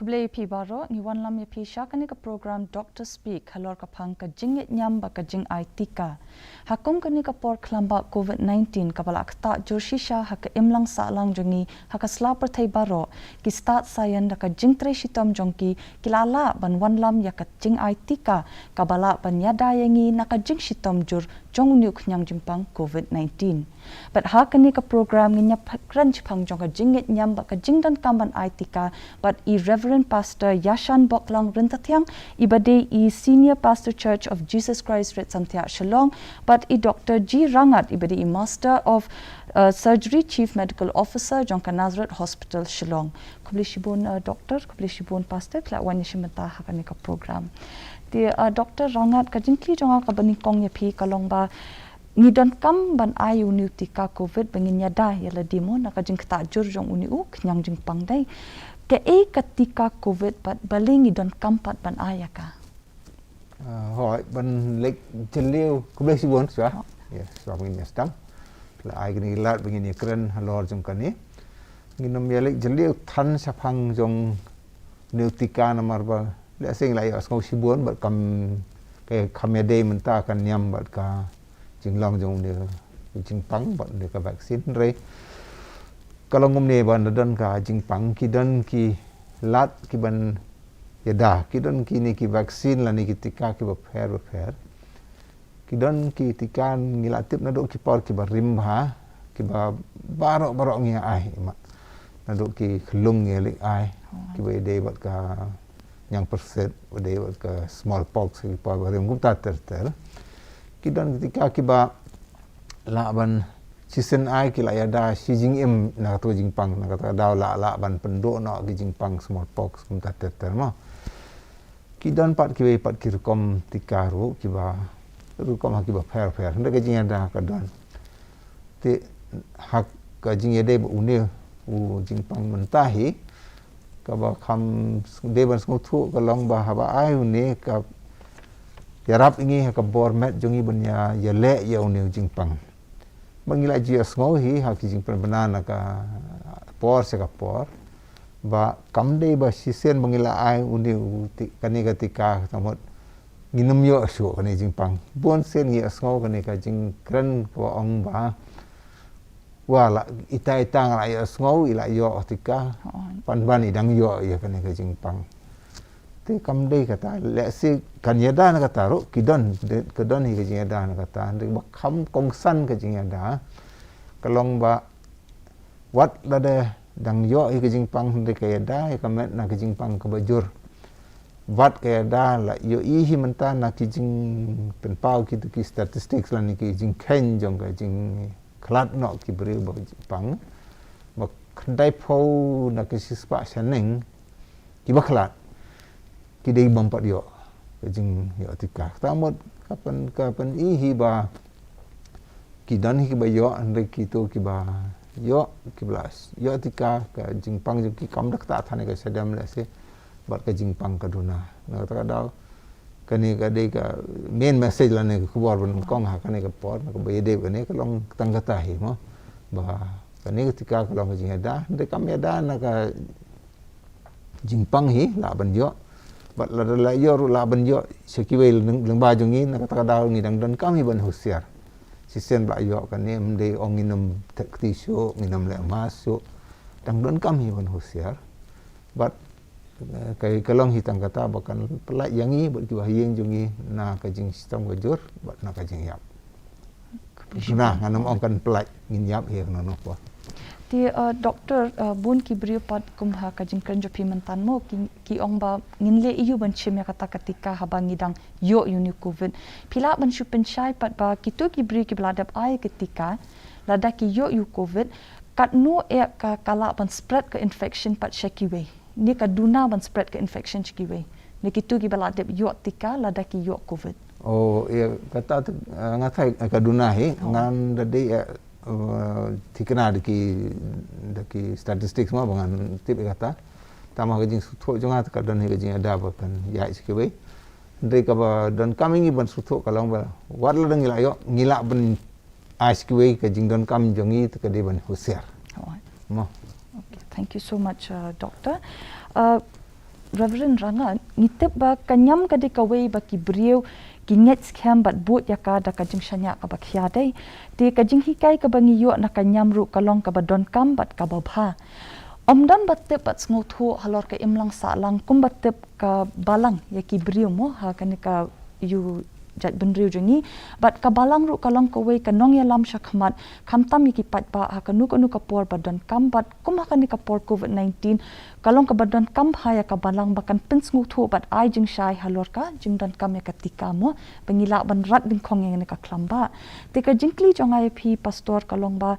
Kublai pi baro ni wan lam ya pi syakani ka program Doctor Speak halor ka phang ka jingit nyam ba ka jing ai tika. Hakum kani ka por klamba COVID-19 ka bala akta jur shisha ha ka imlang sa lang jongi ha ka slapper thai baro ki start sayan da ka jing tre shitom jongki kilala ban wan lam ya ka jing ai tika ka bala ban yada yangi na ka jing shitom jur jong nyuk nyang jimpang COVID-19. But ha kani ka program nginya crunch phang jong ka jingit nyam ba ka jingdan kamban ai tika but Reverend Pastor Yashan Boklang Rintathiang, ibade I Senior Pastor Church of Jesus Christ Red Santia Shillong, but I Dr. G. Rangat, ibade I Master of Surgery Chief Medical Officer, Jongka Nazareth Hospital Shillong. Kubli shibun Doctor, kubli shibun Pastor, kla wanya shimata hakani ka program. Di Dr. Rangat kajinkli jonga ka banikong yapi kalong ba ngidon kam ban ayu niutika COVID bangin yada yala dimo nakajing ktajur jong uni knyang jing pangdai. Ke ketika COVID bat baling idon kampat ban ayaka. Hỏi ban lek jeliu kublai sibon sah. Ya, suami ni stang. La ai ni lat begini keren halor jong kani. Nginom ya lek jeliu tan sapang jong neutika namar ba. Le sing la ya skau sibon bat kam ke kamede menta kan nyam bat ka jinglong jong ni jingpang bat ni ka vaksin re. Kalau ngomne ban dan ka jingpang ki dan ki lat ki ban yada ki dan ki ni ki vaksin la ni ki tika ki ba pher ki dan ki tika ngilatip na do ki por ki ba rimha ki ba barok ngi ai ma na do ki khlung ngi lik ai ki ba de bat ka yang perset de bat ka smallpox ki pa ba rim gupta ter ki dan ketika ki ba la ban Sisen ai kila yada si jing im na to jing pang na kata daw la ban pendok na ki jing pang smallpox kum ta ter ma ki dan pat ki pat ki kom tikaru ki ba kom ha ki ba pher nda ka jing yada ka dan ti hak ka jing yade bu une u jing pang mentahi ka ba kham de ban smu thu ka long ba ha ba ai une ka yarap ingi ka bor met jongi bunya yele ya une jing pang mangila jia ngohi hak jing penana ka por se ka por ba kamde ba sisen mangila ai uni kani ketika tamot ginum yo shu kani jing pang bon sen ngi asngau kani ka jing kren ko ong ba wala ita la ya asngau ila yo tika pan ban idang yo ya kani ka jing pang te kamde kata le si kan yada na kata ro kidon kedon hi ke yada na kata de ba kham kongsan ke yada kalong ba wat la de dang yo hi ke pang de ke yada ka met na ke pang ke bajur wat ke yada la yo i hi menta na ke pen pau ki statistics la ni ke ken jong ke klat no ki bri ba pang ba khandai pho na ke sispa saneng ki ba klat kidai bampat yo jing yo tika tamot kapan ihi ba kidan hi ba yo ande kito ki ba yo ki blas yo tika ka jing pang jing ki kam dak ta thane ka sedam le se bat ka jing pang ka duna na ta daw kani ka de ka main message la ne ku bor ban kong ha kani ka por ka ba de ne ka long tang ka ta hi mo ba kani tika ka long jing da de kam ya da na ka jing pang hi la ban yo bat la yo la ban yo sekiwel leng ba jongi na kata daw ngi dang dan kami ban husiar sisen ba yo kan ne mde onginum tekti syo nginam le masuk dang dan kami ban husiar bat kai kalong hitang kata bakan pelak yangi bat ki bahyeng jongi na ka jing sistem gojur bat na ka jing yap nah nganam ong kan pelak ngin yap he no po Di doktor bun ki brio pat kumha ka jingkan jo pimentan mo ki ong ba nginle iyu ban chim ya kata ketika habang ngidang yo uni covid pila ban shu penchai pat ba kitu ki brio ki bladap ai ketika lada ki yo yu covid kat no e ka kala ban spread ke infection pat shakiwe ni ka duna ban spread ke infection shakiwe ni kitu ki bladap yo tika lada ki yo covid oh ya kata ngatai ka duna he ngan dadi tikna deki statistik semua bangan tip kata tamah gajing suthok jonga ka dan gajing ada bakan ya sikwe ndai ka ba dan kami ngi ban suthok kalau ba war la ngila yo ngila ban sikwe ka jing dan kam jongi ka de ban husiar mo okay thank you so much doctor Reverend Rangan ngitip ba kanyam ka di kaway ba ki brio kinget scam bat but ya ka da ka jing shanya ka ba khya dai ti ka jing hikai ka bangi yo na kanyam ru kalong ka ba don kam bat ka ba bha omdan batte bat sngo thu halor ka imlang sa lang kum batte ka balang ya ki brio mo ha ka ni ka yu jat benriu jengi bat ka balang ru kalong ko wei ka nong ya lam shakmat khamtam ki pat ba ha ka nu ka por badan kam bat kum ha ka ni ka por covid-19 kalong ka badan kam ha ya ka balang bakan pinsngu thu bat ai jing shai halor ka jing dan kam ya ka tika mo pengila ban rat ding khong yang ka klamba te ka jingkli jong ai phi pastor kalong ba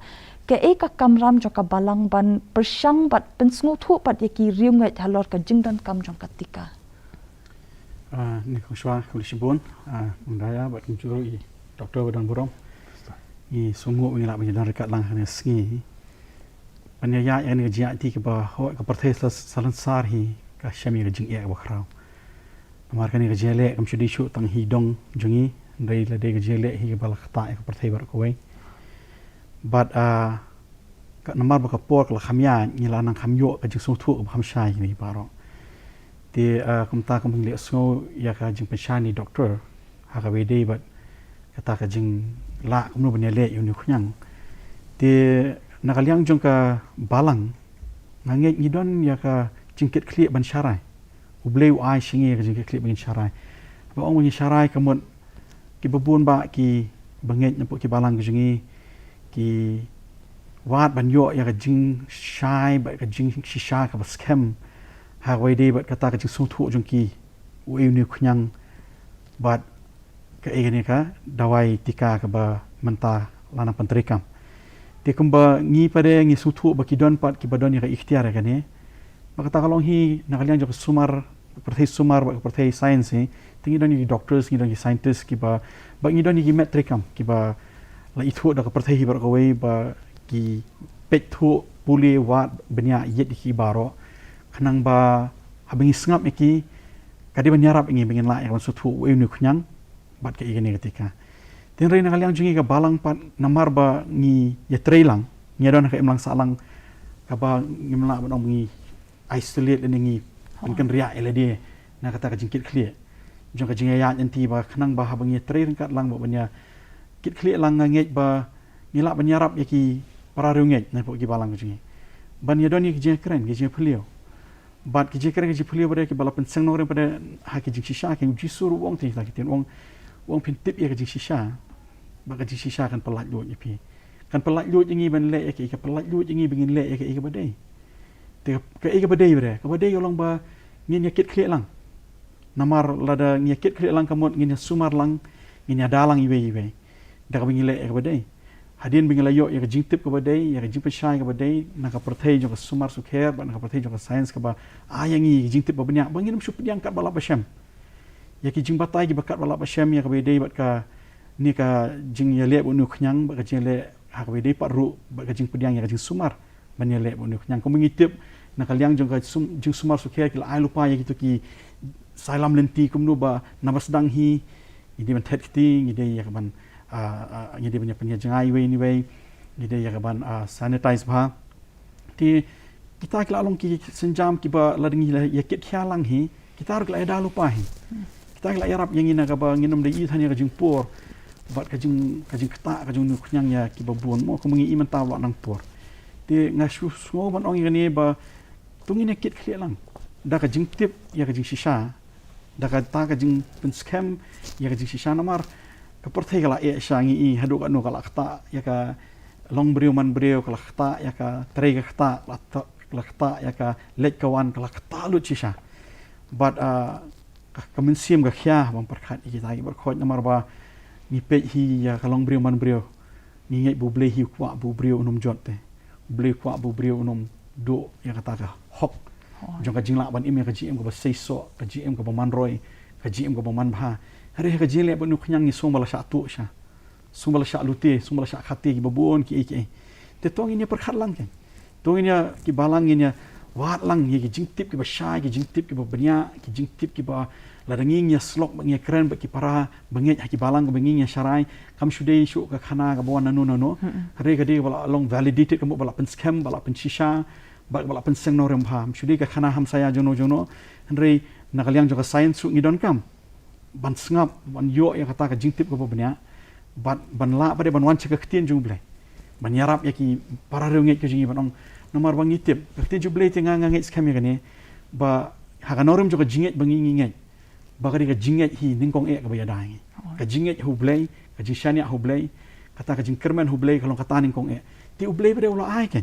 ke ka kamram jo ka balang ban persyang bat pinsngu thu bat ya ki riu ngai halor ka jing dan kam jong ka tika ni kong shwa kulisibun mundaya bat kumjuro i doktor badan burong i sungu ngila banyadan rekat lang hanya sengi panyaya yang ni jia ti ke ba ho ka partes salan sar hi ka shami ka jing ya ba khrau amar ka ni ka jele kam shudi shu tang hi dong jungi dai la de ka jele hi ba la khata ka partes bar ko wei but ka namar ba ka por ka khamya ngila nang khamyo ka jing su thu ka khamshai ni baro ti kumta kumping le so ya ka jing penshani doktor ha ka wede bat kata ka jing la kumno bane le yu ni khunyang ti nakaliang jong ka balang ngange ngidon ya ka jingket kli ban sharai ubleu ai shingi ka jingket kli ban sharai ba ong ni sharai kamot ki babun ba ki banget nyapuk ki balang jingi ki wat ban yo ya ka jing shai ba ka jing shisha ka ba scam ha wai dei bat kata ka jing sung thu jong ki wei ni khunyang bat ka egani ka dawai tika ka ba menta lana pantrikam ti kumba ngi pare ngi sung thu ba ki don pat ki badon ya ka ikhtiar ka ne ba kata kalong hi nakaliang jong sumar perthai sumar ba perthai science ni tingi don ni doctors ngi don ni scientists ki ba ngi don ni metrikam ki ba la ithu da ka perthai hi ba ka wei ba ki pet thu puli wat benya yet ki baro kanang ba habingi sengap iki kadi banyarap ingi bingin la yang sutu wei ni khunyang bat ka igani ketika tin reina kaliang jungi ka balang pat namar ba ngi ya trailang ngi don ka imlang salang ka ba ngimla ba ngi isolate ngi kan ria elede na kata ka jingkit khlie jong ka jinga ya nanti ba kanang ba habingi trail kat lang ba banya kit khlie lang ngej ba ngila banyarap yaki para riungej na po ki balang jungi ban ya don ni ki keren ki philio bat ki jekere ki phulio bare ki bala penseng nore pada ha ki shisha ki jisur wong ti la ki ten wong pin tip ya ki shisha ba ki shisha kan pelat lu pi kan pelat lu jingi ban le ki ka pelat lu jingi bingin le ki badai te ka badai bare ka badai yolong ba ngin yakit khli lang namar lada ngyakit khli lang kamot ngin sumar lang ngin dalang iwe da ka bingin le ka badai hadin bingin layo ya jing tip ka badai ya jing pesai ka badai na ka perthai jo ka sumar sukher ba na ka perthai jo ka science ka ba ayangi jing tip ba banyak bangin shup diang kat bala basham ya ki jing batai ki bakat bala basham ya ka badai bat ka ni ka jing ya le bu nu khnyang ba ka jing le ha ka badai pat ru ba ka jing pediang ya ka jing sumar ban ya le bu nu khnyang ko mengitip na ka liang jo ka jing sumar sukher ki ai lupa ya gitu ki salam lenti kumnu ba nabas dang hi ini ban thet kiti ini ya ka ban ngide banyak punya jangai we ni we ngide ya kaban sanitize ba ti kita kala long ki senjam ki ba lading ya kit khialang hi kita har kala da lupa hi kita kala yarap yang ina ka ba nginum de i thania ka jing por bat ka jing kata ka jing nu khnyang ya ki ba buon mo ko mengi iman taw nang por ti ngasu smo ban ong ngani ba tungin ya kit khialang da ka jing tip ya ka jing shisha da ka ta ka jing pen scam ya ka jing shisha namar kepertai kala ya shangi i haduk anu kala kata ya ka long brio man brio kala kata ya ka trei kata kala kata ya ka lek kawan kala kata lu cisha but kemensim ka khya bang perkhat i tai berkhot namar ba ni pe hi ya ka long brio man brio ni ngai bu ble hi kwa bu brio unum jot te ble kwa bu brio unum do ya kata ka hok jong ka jingla ban im ya ka gm ka ba seiso ka gm ka ba man roy ka gm ka ba man bha hari ka jile ba nu khnyang ni sombala sha tu sha sombala sha lute sombala sha khati ki babon ki te tong ini perkhat lang ke tong ini ki balang ini wat lang ki jing tip ki ba sha ki jing tip ki ba banya ki jing tip ki ba ladanging ya slok ba ngi keren ba ki para bangit ki balang ba ngi ya sharai kam shudei shu ka khana ka bon nanu hari ka de bala long validated ka mo bala pen scam bala pen shisha bala penseng no rem pham chudi ka khana ham saya jono henry nakaliang jo ka science su ngidon kam ban sngap ban yo ya kata ka jingtip ko banya ban la pada ban wan cheka ktien jung blai ban yarap yaki para reunget ke jingi ban nomor bang itip ktien ju blai tenga nganget skam ya kane ba haganorem jo ka jinget bangi nginget ba ka jinget hi ningkong e ka ba yadai ka jinget hu blai ka jishania hu blai kata ka jing kerman hu blai kalong kata ningkong e ti ublai pada ulah ai kan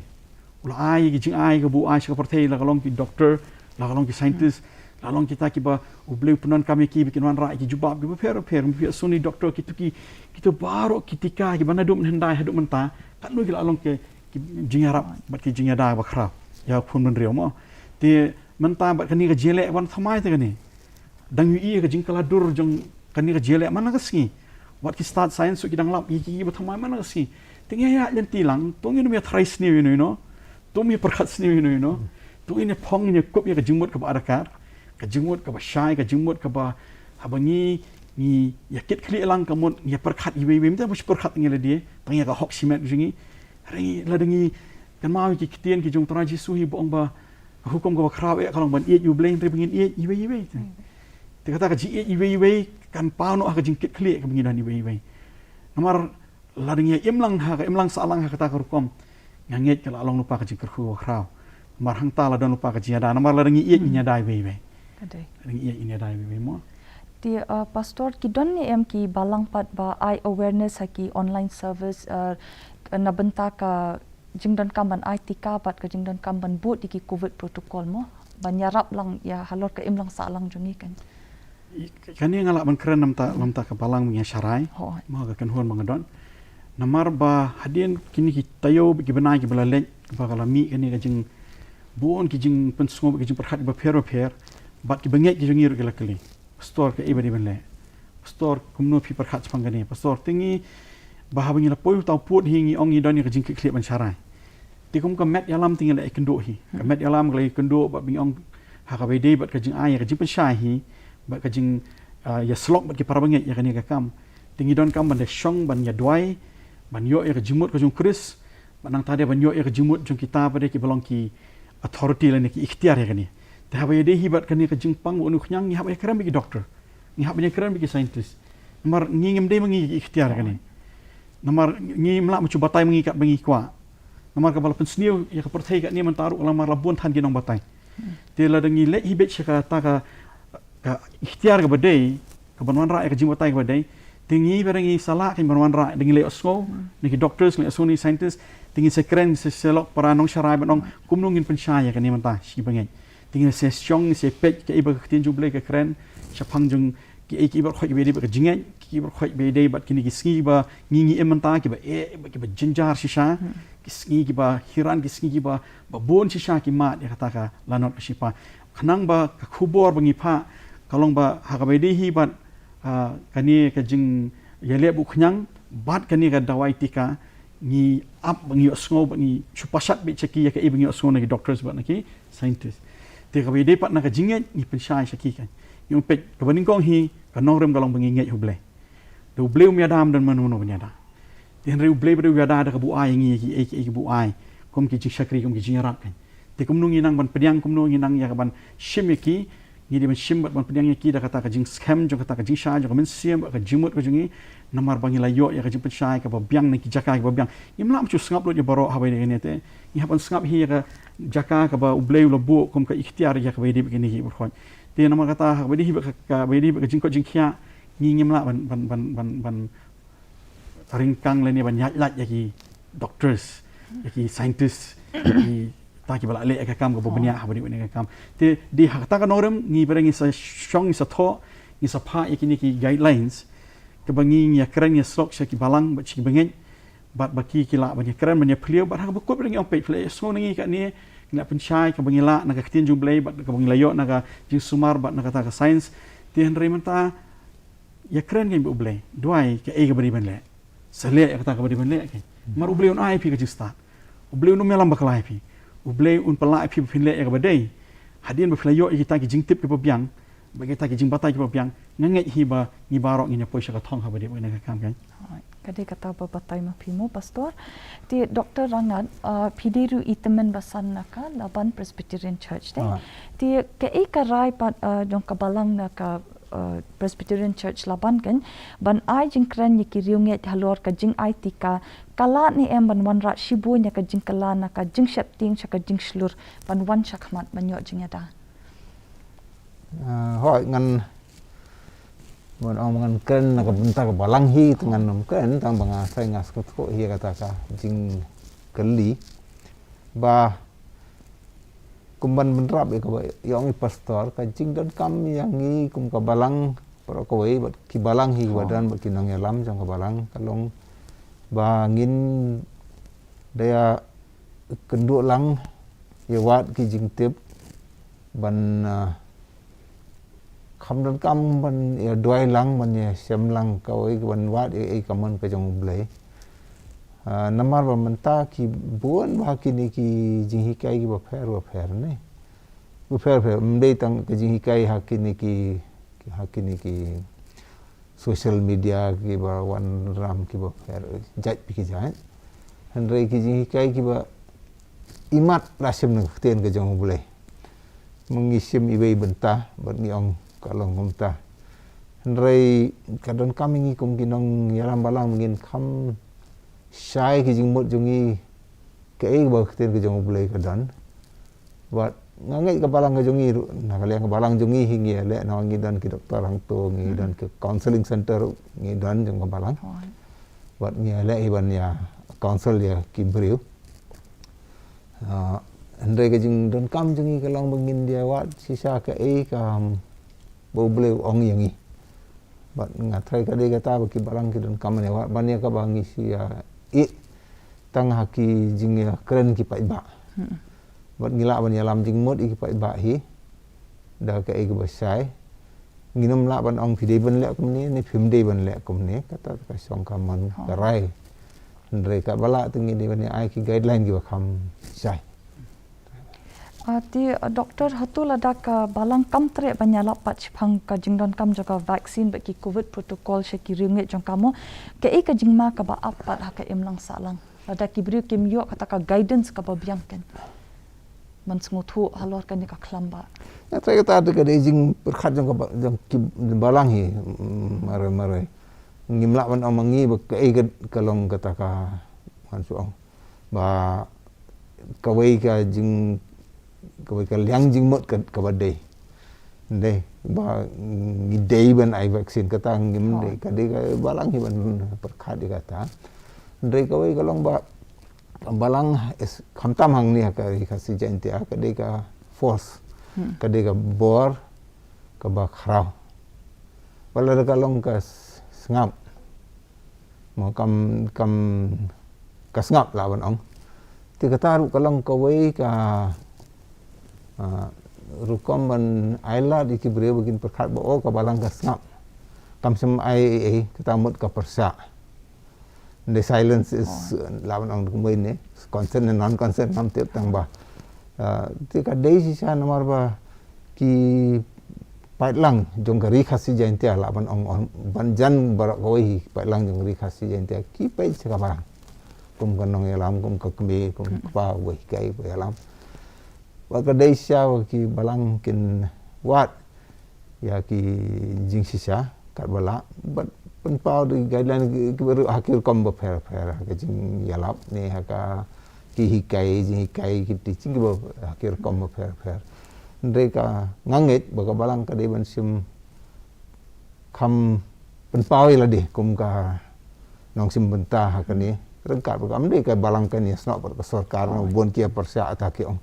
ulah ai ki jing ai ka bu ai ka perthei la kalong ki doctor la kalong ki scientist lalong kita kiba ubleu penon kami ki bikin wan rai ki jubab ki per suni doktor kita baru ketika ki bana dum hendai hadum menta kan lu ki lalong ke jingarap bat ki jingada bakra ya phun men reo mo ti menta bat kani ka jele wan thamai te kani dang yu ka jingkala dur jong kani ka jele mana ka ski wat ki start science ki dang lap ki ba thamai mana ka ski tinga ya len tilang tong inu me thrais ni you know to me perkhats ni you know to ine phong ni kop ya ka jingmot ka ba arakar ka jengmut ka ba syai ka jengmut ka ba abangi ni yakit kli elang kamut ya perkhat iwe mta bus perkhat ngele die tang ya ka hok simet jingi ri ladangi kan mau ki kitien ki jong traji suhi bong ba hukum ka khrau e kalong ban iet yu bleng tri bingin iet iwe te kata ka ji iwe kan pau no ka jing kit kli ka bingin dan iwe namar ladangi imlang ha ka imlang salang ha kata ka rukom nganget kala along lupa ka jing kerhu khrau mar hang ta la don lupa ka jiada namar ladangi iet nya dai iwe Adai. Ini ada memang. Di pastor ki don ni em ki balang pat ba I awareness haki online service na benta ka jingdon kamban IT ka pat ka jingdon kamban boot di ki COVID protocol mo banyarap lang ya halor ka imlang sa lang jungi kan. Kani ngalak ban keren namta ka balang mengya syarai. Mau ka kenhuan bangadon. Namar ba hadin kini ki tayo ki benai ki belalek ba kalami kani ka jing buon ki jing pensngo ki jing perhat ba per bat ki bangek ki jungir ke lakali pastor ke ibadi benle pastor kumno pi perkhat pangani pastor tingi bahabangi la poy tau put hingi ongi doni ke jingki kliap ban syarai tikum ka met yalam tingi la ikendo hi ka met yalam glai kendo bat bing ong ha ka bede bat ka jing ai ka jing pensai hi bat ka jing ya slok bat ki parabangek ya kani ka kam tingi don kam ban de shong ban ya dwai ban yo ya ka jimut ka jung kris banang tade ban yo ya ka jimut jung kita pada ki belong ki authority la ni ki ikhtiar ya kani Tahabai dia hibat kani ke jingpang unu khnyang ni habai keren bagi doktor. Ni habai keren bagi scientist. Nomor ngingem dia mengi ikhtiar kani. Nomor ngi melak mencuba batai mengi kat bengi kwa. Nomor kapal pensniu ya kepertai kat ni mentaru lamar labun tan ginong batai. Dia la dengi let hibet syaka ta ka ikhtiar ke badai ke banwan ra ke jing batai ke badai. Tingi berengi salah ke banwan ra dengi le osgo ni ke doctors le suni scientist tingi sekeren selok para nong syarai banong kumnungin pensyaya kani mentah si bengi. Tinggal saya syong saya pek ke ibu ketin juble ke keren syapang jung ki ibu khoi bede ke jingat ki ibu khoi bede bat kini kiski ba ngingi ementa ki ba ba jinjar shisha kiski ki ba hiran kiski ki ba bon shisha ki mat ya kata ka lanot sipa khanang ba ka khubor bangi pha kalong ba ha ka bede hi bat kani ka jing yele bu khnyang bat kani ka dawai tika ni ap bangi osngo bangi chupasat be cheki ya ka ibu ngi osngo na ki doctors bat na ki scientist Tiga bede pat nak jinget ni pensyai syakikan. Yung pek kebening kong hi kanong rem kalong benginget huble. Do bleu mi adam dan manu penyada. Tihan reu bleu pada ada ada kebu ai ngi ki kebu ai. Kom ki jing syakri kom ki jing rak kan. Ti kom nung inang ban pediang kom nung inang ya ban shim ki ni di ban shim ban pediang ki da kata ka jing scam jong kata ka jing sha jong men siam ka jimut ka jungi namar bangi layo ya ka jing pensyai ka biang ni ki jaka ka biang. Imlam chu ngap lo je baro habai ni te. Ni haban ngap hi ka jaka ka ba ubleu lo bu kom ka ikhtiar ya ka bedi begini hi berkhon ti nama kata ka bedi hi ka bedi ka jingko jingkhia ngingim la ban ringkang le ni ban yat ya ki doctors ya ki scientists ki ta ki bala le ka kam ka bobnya ha bedi ka kam ti di kata ka norem ngi berengi sa shong sa tho ni sa pha ya ki guidelines ke bangi ya keren ya slok sa ki balang ba chi bengen bat baki kila banyak keren banyak beliau bat ha bakut berengi ompet play so ngi kat ni nak pensyai ke bangila nak ketin jumblai bat ke bangila yo nak jing sumar bat nak kata ke sains ti henry menta ya keren kan ublai duai ke ke bari benle sele ya kata ke bari benle ke mar ublai on IP ke jista ublai no melam baklai pi ublai un pelai pi pinle ya ke badai hadin bafla yo kita ke jing tip ke biang bagi kita jing batai kita piang ngangai hiba ni barok ni poisa ka thong ha bade bagi kam kan Kadi kata babatai mapimu pastor ti Dr. Rangan pidiru itemen basan naka Laban Presbyterian Church de ti ke ikarai pat jong kabalang naka Presbyterian Church Laban kan ban ai jing kran ni kiriunge halor ka jing ai tika kala ni em ban wan rat shibu nya ka jing kala naka jing shapting ka jing shlur ban wan shakmat banyo jing ada hỏi ngân bọn ông ngân kênh là cái ta cái bảo lăng hi từ ngân ông kênh tăng bằng sai ngã sốt khổ hi cái ta cả jing kênh lý và kumban benrap ya kabai yang pastor ka jing dan kam yang ni kum ka balang pro ko wei bat ki balang hi badan bat kinang yalam jang ka balang kalong ba ngin daya kendu lang ya wat ki jing tip ban kham dan kam ban ya doi lang ban ya sem lang ka wei ban wat e kaman ka jong blai namar ba menta ki buan ba ki ni ki jing hi kai ki ba pher ne bu pher mdei tang ki jing hi kai ha ki ni ki social media ki ba wan ram ki ba pher jat pi ki jat han rei ki jing hi kai ki ba imat rasim ne ten ke jong bulai mengisim ibai benta bat ni ong kalong kumta han rei kadon kami ngi kum kinong yaram balang ngin kham sai ki jing mot jungi ke ba ten ke jong bulai ka dan wat ngangai ka balang ka jungi na ka leng ka balang jungi hingi le na ngi dan ki doktor hang to ngi dan ke counseling center ngi dan jong ka balang wat ngi le iban ya counsel ya ki briu andai ka jing dan kam jungi ka long bangin dia wat sisa ka ka bo bulai ong yangi bat ngatrai ka de ka ta ki balang ki dan kam ne wat ban ya ka bangi si ya tang haki jing ya keren ki pai ba bat ngila ban ya lam jing mot ki pai ba hi da ka e ba sai nginam la ban ong pide ban le kum ni phim de ban le kum ni kata ka song ka man ka rai ndre ka bala tingi ni ban ai ki guideline ki ba kham sai ti doktor hatul ada ka balang kam tre banyala pachphang ka jingdon kam jaga vaksin baki covid protocol she ki ringe jong kamo ke ka jingma ka ba apat ha ka imlang salang ada ki bri kim yo kata ka guidance ka ba biangken man smutu halor ka ni ka klamba ya tra ka ta ka de jing perkhat jong ka jong ki balang hi mare ngimla ban omangi ba ka kalong kata ka man su ong ba ka wei ka jing kawai ka liang jing mot ka badai dei ba ngidei ban ai vaksin kata ngim dei ka de ka balang hi ban perkhat di kata dei kawai kalong ba balang khamtam hang ni ka khasi jainti ka de ka force ka de ka bor ka ba khrau wala ka long ka ngap mo kam ka ngap la ban ong ti kata ru kalong kawai ka rukom ban aila di kibre begin perkhat bo ka balang ka ngap kam sem ai kita mut ka persa the silence is lawan ong kumai ne consent and non consent nam tep tang ba ti ka dei si sa namar ba ki pai lang jong gari khasi jaintia lawan ong ban jan barak koi pai lang jong gari khasi jaintia ki pai sa ka barang kum kanong yalam kum ka kme kum pa wei kai bo yalam waka dei sia ki balang kin wat ya ki jing sisa kat bala but pen pau di guideline ki baru hakir kom ba fer ka jing yalap ne haka ki hikai jing hikai ki teaching ba hakir kom ba fer mereka nganget ba ka balang ka dei ban sim kham pen pau ila de kum ka nong sim benta haka ni rengkat ba kam de ka balang ka ni snok ba ka sarkar no bon kia persia ataki ong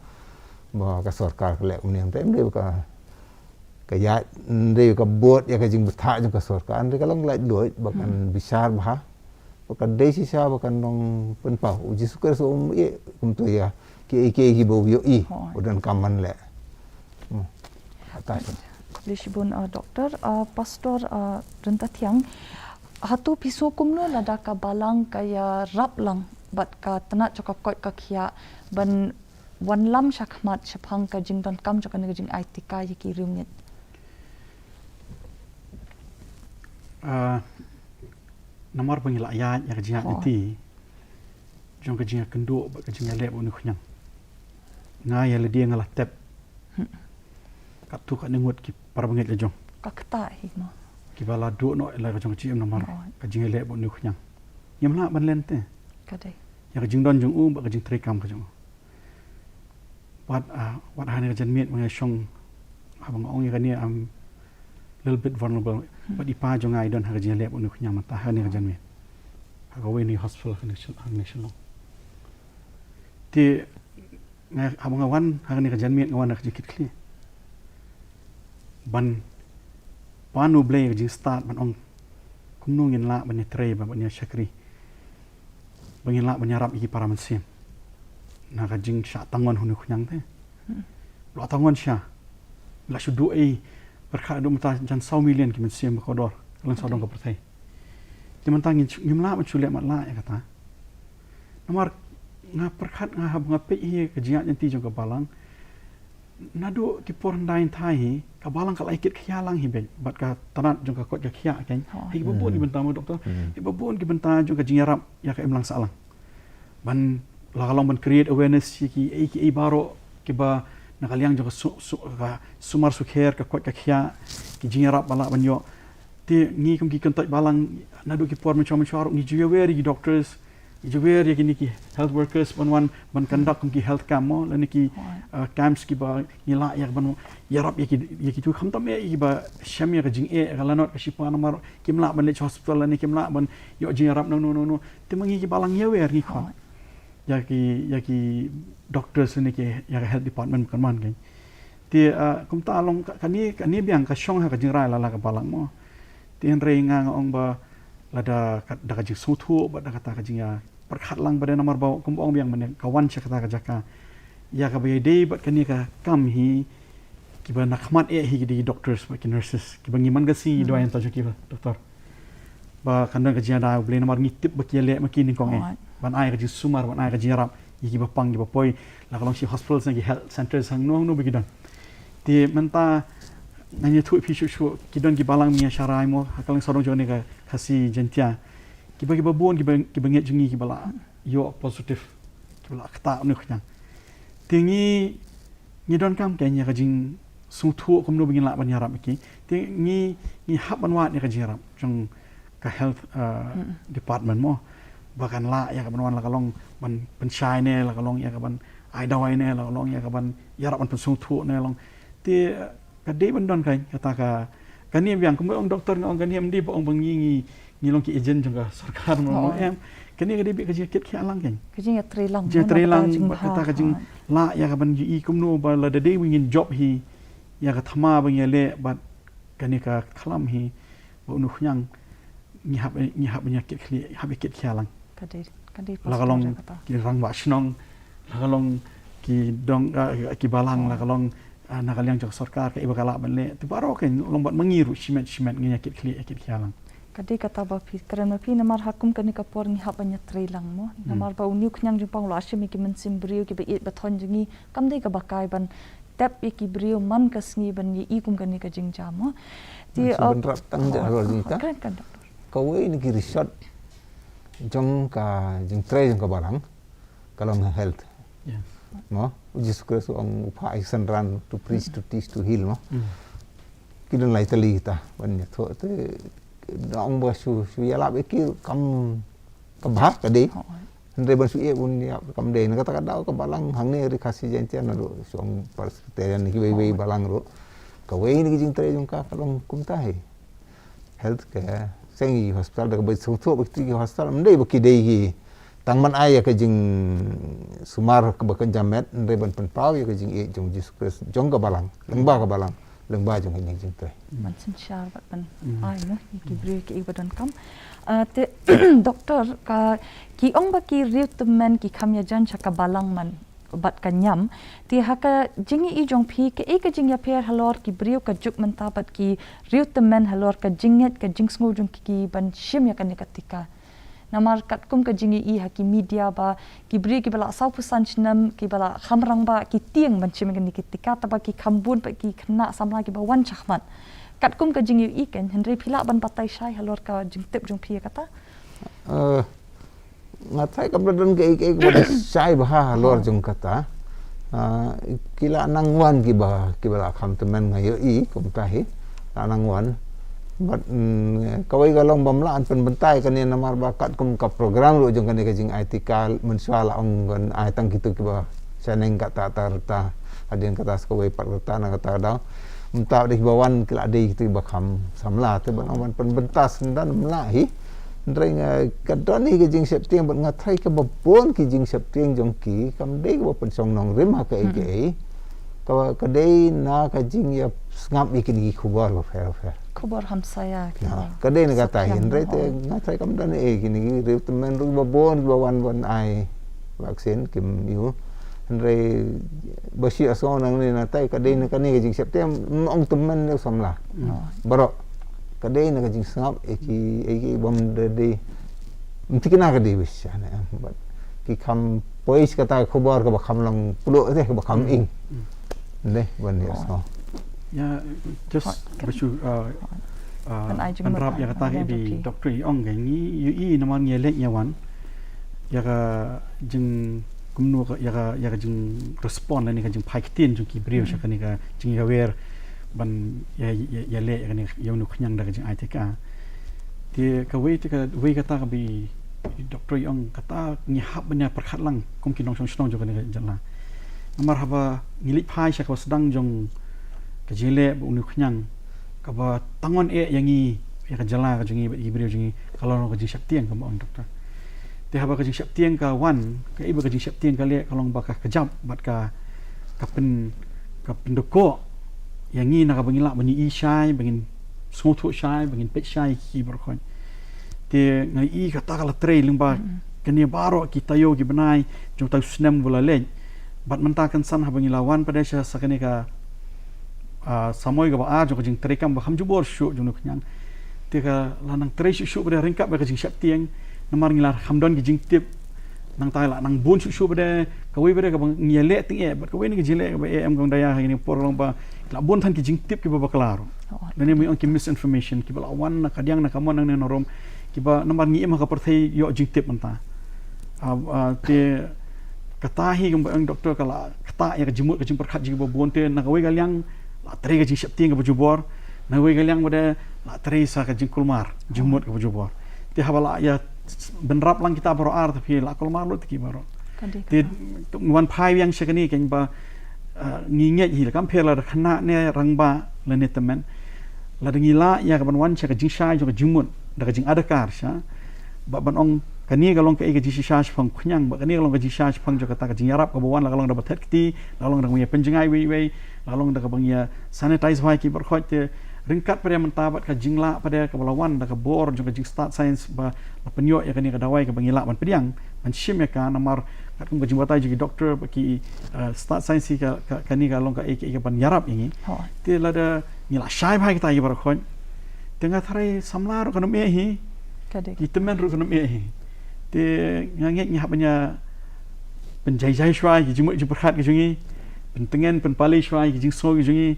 ba ka sarkar lek umniam tem de ka ya de ka bot ya ka jing betha jong ka sarkar de ka long lai doi bakan besar bah bakan de sisa bakan nong pen pau uji sukar so ye kum tu ya ki bo yo i udan kaman le atas Lishibun doktor pastor renta tiang hatu pisu kumno lada ka balang kaya rap lang bat ka tana chokap kot ka khia ban wan lam shakmat shaphang ka jingdon kam chok ne jing aitika yi ki rumit namar pengila ayat yang kejingat nanti jong kejingat kenduk bak kejingat lep unu khnyang ngai ya dia ngalah tep kat tu kat nengut ki par bengit le jong ka kta hi mo ki bala du no la jong chi namar kejingat lep unu khnyang yam la ban len te ka dei ya kejing don jong bak kejing trekam ka jong wat hane jan miet mengai shong abang ong ya kan ni little bit vulnerable but ipa jong ai don ha kejing lep unu khnyang mata hane jan miet ha ko ni hospital connection ti ngai abang awan ha ni jan miet ngawan ha kejing kit kli ban panu blay kejing start ban ong kumnu ngin la ban tre ban syakri bangin la banyarap iki para mensim na kajing sya tangon hunu khnyang te lo tangon sya la shudu ai berkha do mata jan 100 million ki mensim ko dor lang sodong ko pertai di mentang ngimla menculek mat la ya kata nomor nga perkhat nga hab nga pe hi kajingat yanti jong kabalang nadu ki por ndain thai kabalang ka laikit khialang hi ben bat ka tanat jong ka kot ka khia kan hi babun ki bentang doktor hi babun ki bentang jong ka jingarap ya ka emlang salang ban lagalong ban create awareness ki baro ki ba nakaliang jong ka sumar sukher ka kot ka khia ki jingarap bala ban yo ti ngi kum ki kentot balang nadu ki por macam ni juwe ri doctors juwe ri ki health workers ban conduct kum ki health cam mo lan ki camps ki ba nila ya ban yarap ya ki tu kham tam e ba sham ya jing e galanot ka shipa namar kimla ban le hospital lan kimla ban yo jing yarap no ti mangi ki balang ya wer ni kho ya ki doctors ni ki ya health department kan man kan ti kum ta long kan ni biang ka shong ha ka jing rai la ka balang mo ti en rei nga ong ba lada ka jing sutu ba da kata ka jing ya perkhat lang pada nomor bawa kum ong biang man kawan cha kata ka jaka ya ka be day bat kan ni ka kam hi ki ba nakhmat e hi di doctors ba ki nurses ki ba ngiman ga si do en ta ki ba doktor ba kandang ka jing da ble nomor ngitip ba ki le ma ki ni kong e ban ai ka jing sumar ban ai ka jing rap ki ba pang ki ba poi la kalong si hospitals ki health centers hang no be don ti menta nanya tu pi shu ki don ki balang mi syarai mo hakalang sorong jone ka kasi jentia ki bagi babon ki banget jengi ki bala yo positif ki bala kata nu khnyang tingi ni don kam kanya ka jing su thu kum no bingin la ban yarap ki tingi ni hab ban wat ni ka jirap jong ka health department mo bahkan la ya ka ban wan la kalong ban penchai ne la kalong ya ka ban ai dawai ne la kalong ya ka ban yarap ban su thu ne long ti ka de ban don kai kata ka kan ni biang kum ong doktor ngong kan ni di ong bangi ni long ki agent jong ka sarkar mo em kan ni ka de bi ka jikit ki alang kan ka jing tri lang kata ka jing la ya ka ban yi kum no ba la de wingin job hi ya ka thama bang le bat kan ni ka khalam hi bo nu khnyang ni hab nya kit khli hab kit khialang ka de la kalong ki rang wa shnong la kalong ki dong ki balang la kalong nakaliang jok sarkar ka ibakala ban le ti baro ken lombat mengiru simet ngi kit khli kit khialang kadi kata ba pi karena pi namar hakum kani ka por ni hab nya tri lang mo namar ba uniu khnyang jung pang la shimi ki mensim brio ki ba it ba thon jingi kam de ka bakai ban tap ki brio man ka sngi ban yi kum kani ka jing jam mo ti ban rap tang ja ro ni ta kan ka we ni ki resort jong ka jing tre jong ka barang kalong health yes mo Jesus Christ ong upai sanran to preach to teach to heal mo kidon lai tali ta ban tho te dong ba su ya la be ki kam bhak ka de ndre ban su e bun ya kam de na kata dau ka balang hang ne ri khasi jen chen ro song par te ni ki we balang ro ka we ni jing tre jong ka kalong kum ta he health care sengi hospital da ba su tho ba ki hospital mde ba ki de hi tang man ai ka jing sumar ka bakan jamet ndre ban pen pau ya ka jing e jong Jesus Christ jong ka balang lengba ka balang lengba jong ni jing tre man sin shar bat ban ai no ki brio ki ibadon kam te doktor ka ki ong ba ki riut men ki khamya jan chaka balang man bat kanyam ti haka jingi I jong phi ke ek jing ya pher halor ki brio ka juk man tabat ki riut men halor ka jinget ka jingsngo jong ki ban shim ya kan katika namar kat kum ka jingi I haki media ba ki brio ki bala sau pusan chnam ki bala khamrang ba ki tiang ban chim kan katika ta ba ki khambun ba ki khna samla ki ba wan chahmat kat kum ka jing yu iken henry phila ban patai shai halor ka jing tip jung phia kata ngatai kabladan ke ke sai bah halor jung kata kila nangwan ki bala kham temen ngayo i kum tahi nangwan but kawai galong bamlaan penbentai kan ni namar bakat kum ka program ro jung kan ke jing IT kal mensuala ong kan ai tang kitu ki ba saneng kata tarta adin kata skawai parta na kata da entah di bawan kila di kitu ba kham samla te ban awan penbentas dan melahi ndreng kadani ke jing septiang bat ngatai ke babon ki jing septiang jong ki kam dei ba pensong nong rim ha ke ka kadai na ka jing ya ngap ikin ki khubar lo fer kubar hamsaya kadai na kata hindre te ngatai kam dan kini ri temen ru babon bawan ai vaksin kim yu Andre basi asal nang ni natai kadai nak ni kajing Septem ong teman ni samla. Barok kadai nak kajing sangap eki bom de mesti kena kadai bisa na. But ki kham pois kata khabar ka kham lang pulo te ka kham ing. Ne ban ya so. Ya just basu anrap ya kata ki doktor ong ngi yu naman ngelek yawan. Ya ka jing kumno ya jing respond ni ka jing paikitin jing ki brio sha kani ka jing aware ban ya le kani ya nu khnyang da jing ITK ti ka we kata ka bi doktor yong kata ni hab banya perkhat lang kum ki nong song jong kani jala marhaba ngilik phai sha ka sedang jong ka jing le bu nu khnyang ka ba tangon yangi ya ka jala ka jing brio jing kalau ka jing syaktiang ka ba doktor dia haba kajing syaptiang ka wan ka iba kajing syaptiang ka le kalong bakah kejap bat ka pendoko yang ni nak bangila bani ishai bangin smotu shai bangin pet shai ki berkhon te ngai i kata kala trei lingba kani baro kita yo gi benai jong tau snem bola le bat mentakan san ha bangila wan pada sha sakani ka samoi ga ba jong kajing trei kam ba kham jubor shu jong nyang te ka lanang trei shu pada ringkap ba kajing syaptiang namar ngilar hamdon ki jing tip nang tai la nang bun su bade kawi bade ka bang ngele ting bat kawi ni ki jile ba em gong daya ni por long ba la bun than ki jing tip ki ba klaro nani mi on ki misinformation ki ba wan na kadyang na kamon nang norom ki ba namar ngi em ka perthai yo jing tip manta te katahi gong ba doktor kala kata ya jimut ka jing perkhat jing ba bun te na kawi galyang la tre ka jing septing ka bujubor na kawi galyang bade la tre sa ka jing kulmar jimut ka bujubor te habala ya benrap lang kita baro ar tapi la kol marlo tiki baro ti wan phai yang sekani ken ba nginget hi kam phela khana ne rangba lene temen la dingila ya kan wan chaka jing sha jo jimun da jing adakar sha ba ban ong kani galong ke jing sha phang khnyang ba kani galong ke jing sha phang jo kata jing yarap ka wan la galong da bathet ti galong da ngi penjingai we galong da ka bang ya sanitize vai ki bar khote ringkat pada mentabat ka jingla pada ka balawan da ka bor jong ka jing start science ba penyo ya kani ka dawai ka bangila man pediang man shim ya ka namar ka kum ka jing batai ji doktor ki start science ka kani ka long ka ek ban yarap ini te la da ngila shai bhai kita ibar khon tengah thare samlar ka me hi ki temen ru ka me hi te nganget nya banya penjai shwai ki jing perkhat ki jungi pentengen penpali shwai ki jing so ki jungi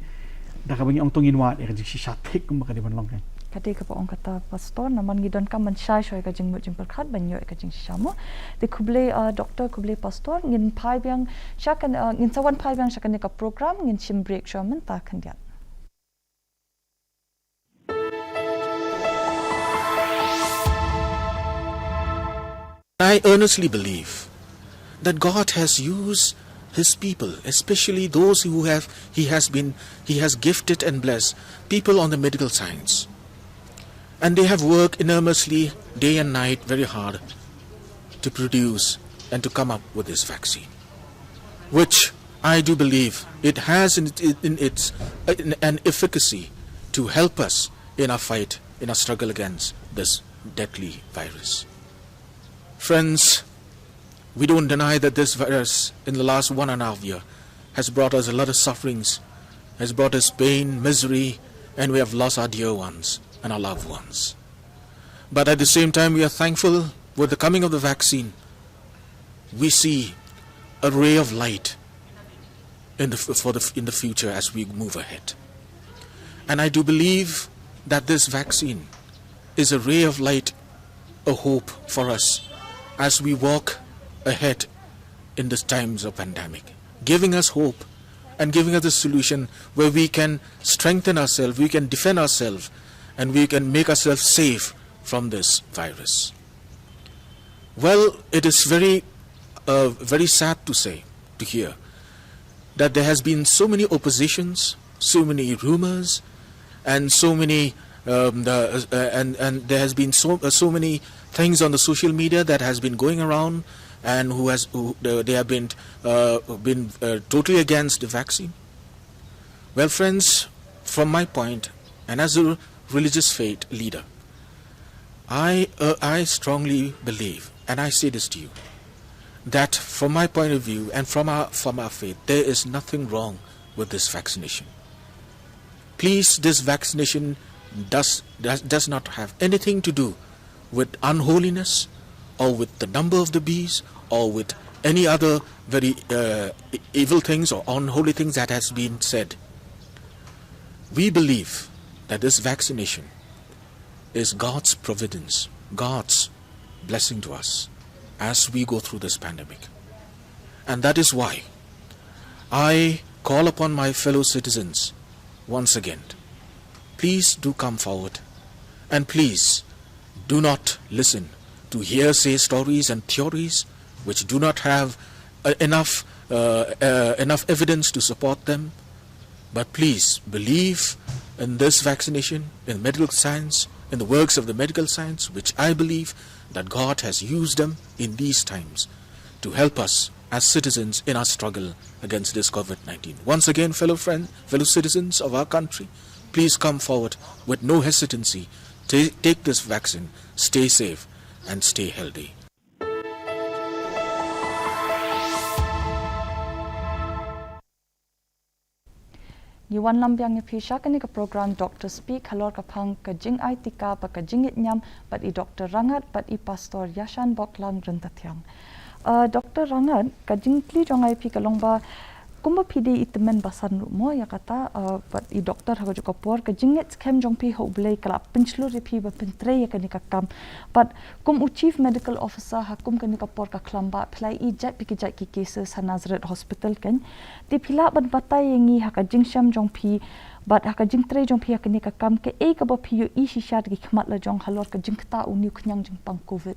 dah kabingi ong tongin wat ya jing syatik kum ka di ban long kan kati ka ong kata pastor naman gidon ka man shai shoy ka jing mujing perkhat banyo ka jing shamo de kuble doktor kuble pastor ngin phai byang syakan ngin sawan phai byang syakan ka program ngin chim break shaman ta khandiat I earnestly believe that God has used His people, especially those who He has gifted and blessed, people on the medical science. And they have worked enormously day and night very hard to produce and to come up with this vaccine, which I do believe it has in its an efficacy to help us in our fight, in our struggle against this deadly virus. Friends, we don't deny that this virus in the last 1.5 years has brought us a lot of sufferings, has brought us pain, misery, and we have lost our dear ones and our loved ones. But at the same time, we are thankful with the coming of the vaccine. We see a ray of light in the future as we move ahead. And I do believe that this vaccine is a ray of light, a hope for us as we walk ahead in these times of pandemic, giving us hope and giving us a solution where we can strengthen ourselves, we can defend ourselves, and we can make ourselves safe from this virus. Well, it is very sad to hear that there has been so many oppositions, so many rumors, and so many and there has been so many things on the social media that has been going around, and they have been totally against the vaccine. Well, friends, from my point, and as a religious faith leader, I strongly believe, and I say this to you, that from my point of view and from our faith, there is nothing wrong with this vaccination. Please, this vaccination does not have anything to do with unholiness, or with the number of the bees, or with any other very evil things or unholy things that has been said. We believe that this vaccination is God's providence, God's blessing to us as we go through this pandemic. And that is why I call upon my fellow citizens once again, please do come forward, and please do not listen to hearsay stories and theories which do not have enough evidence to support them. But please believe in this vaccination, in medical science, in the works of the medical science, which I believe that God has used them in these times to help us as citizens in our struggle against this COVID-19. Once again, fellow citizens of our country, please come forward with no hesitancy. Take this vaccine, stay safe, and stay healthy. Niwan lambiang ni pisha kani ka program Dr. Speak halor ka pang ka jing ai tika pa ka jingit nyam pat I Dr. Rangat pat I Pastor Yashan Boklang rentatiang. Dr. Rangat ka jing kli jong ai pi ka longba kumba pidi itemen basan mo ya kata pat I doktor ha juga por ka jingit kem jong pi ho blai kala pinchlu ri pi ba pintre ya kani ka kam pat kum chief medical officer ha kum kani ka por ka klamba plai I jat pi ki jat ki cases ha Nazareth hospital kan ti phila ban batai yengi ha ka jingsham jong pi bat ha ka jingtre jong pi ha kani ka kam ke e ka ba pi yo I shisha ki khmat la jong halor ka jingta uni khnyang jing pang covid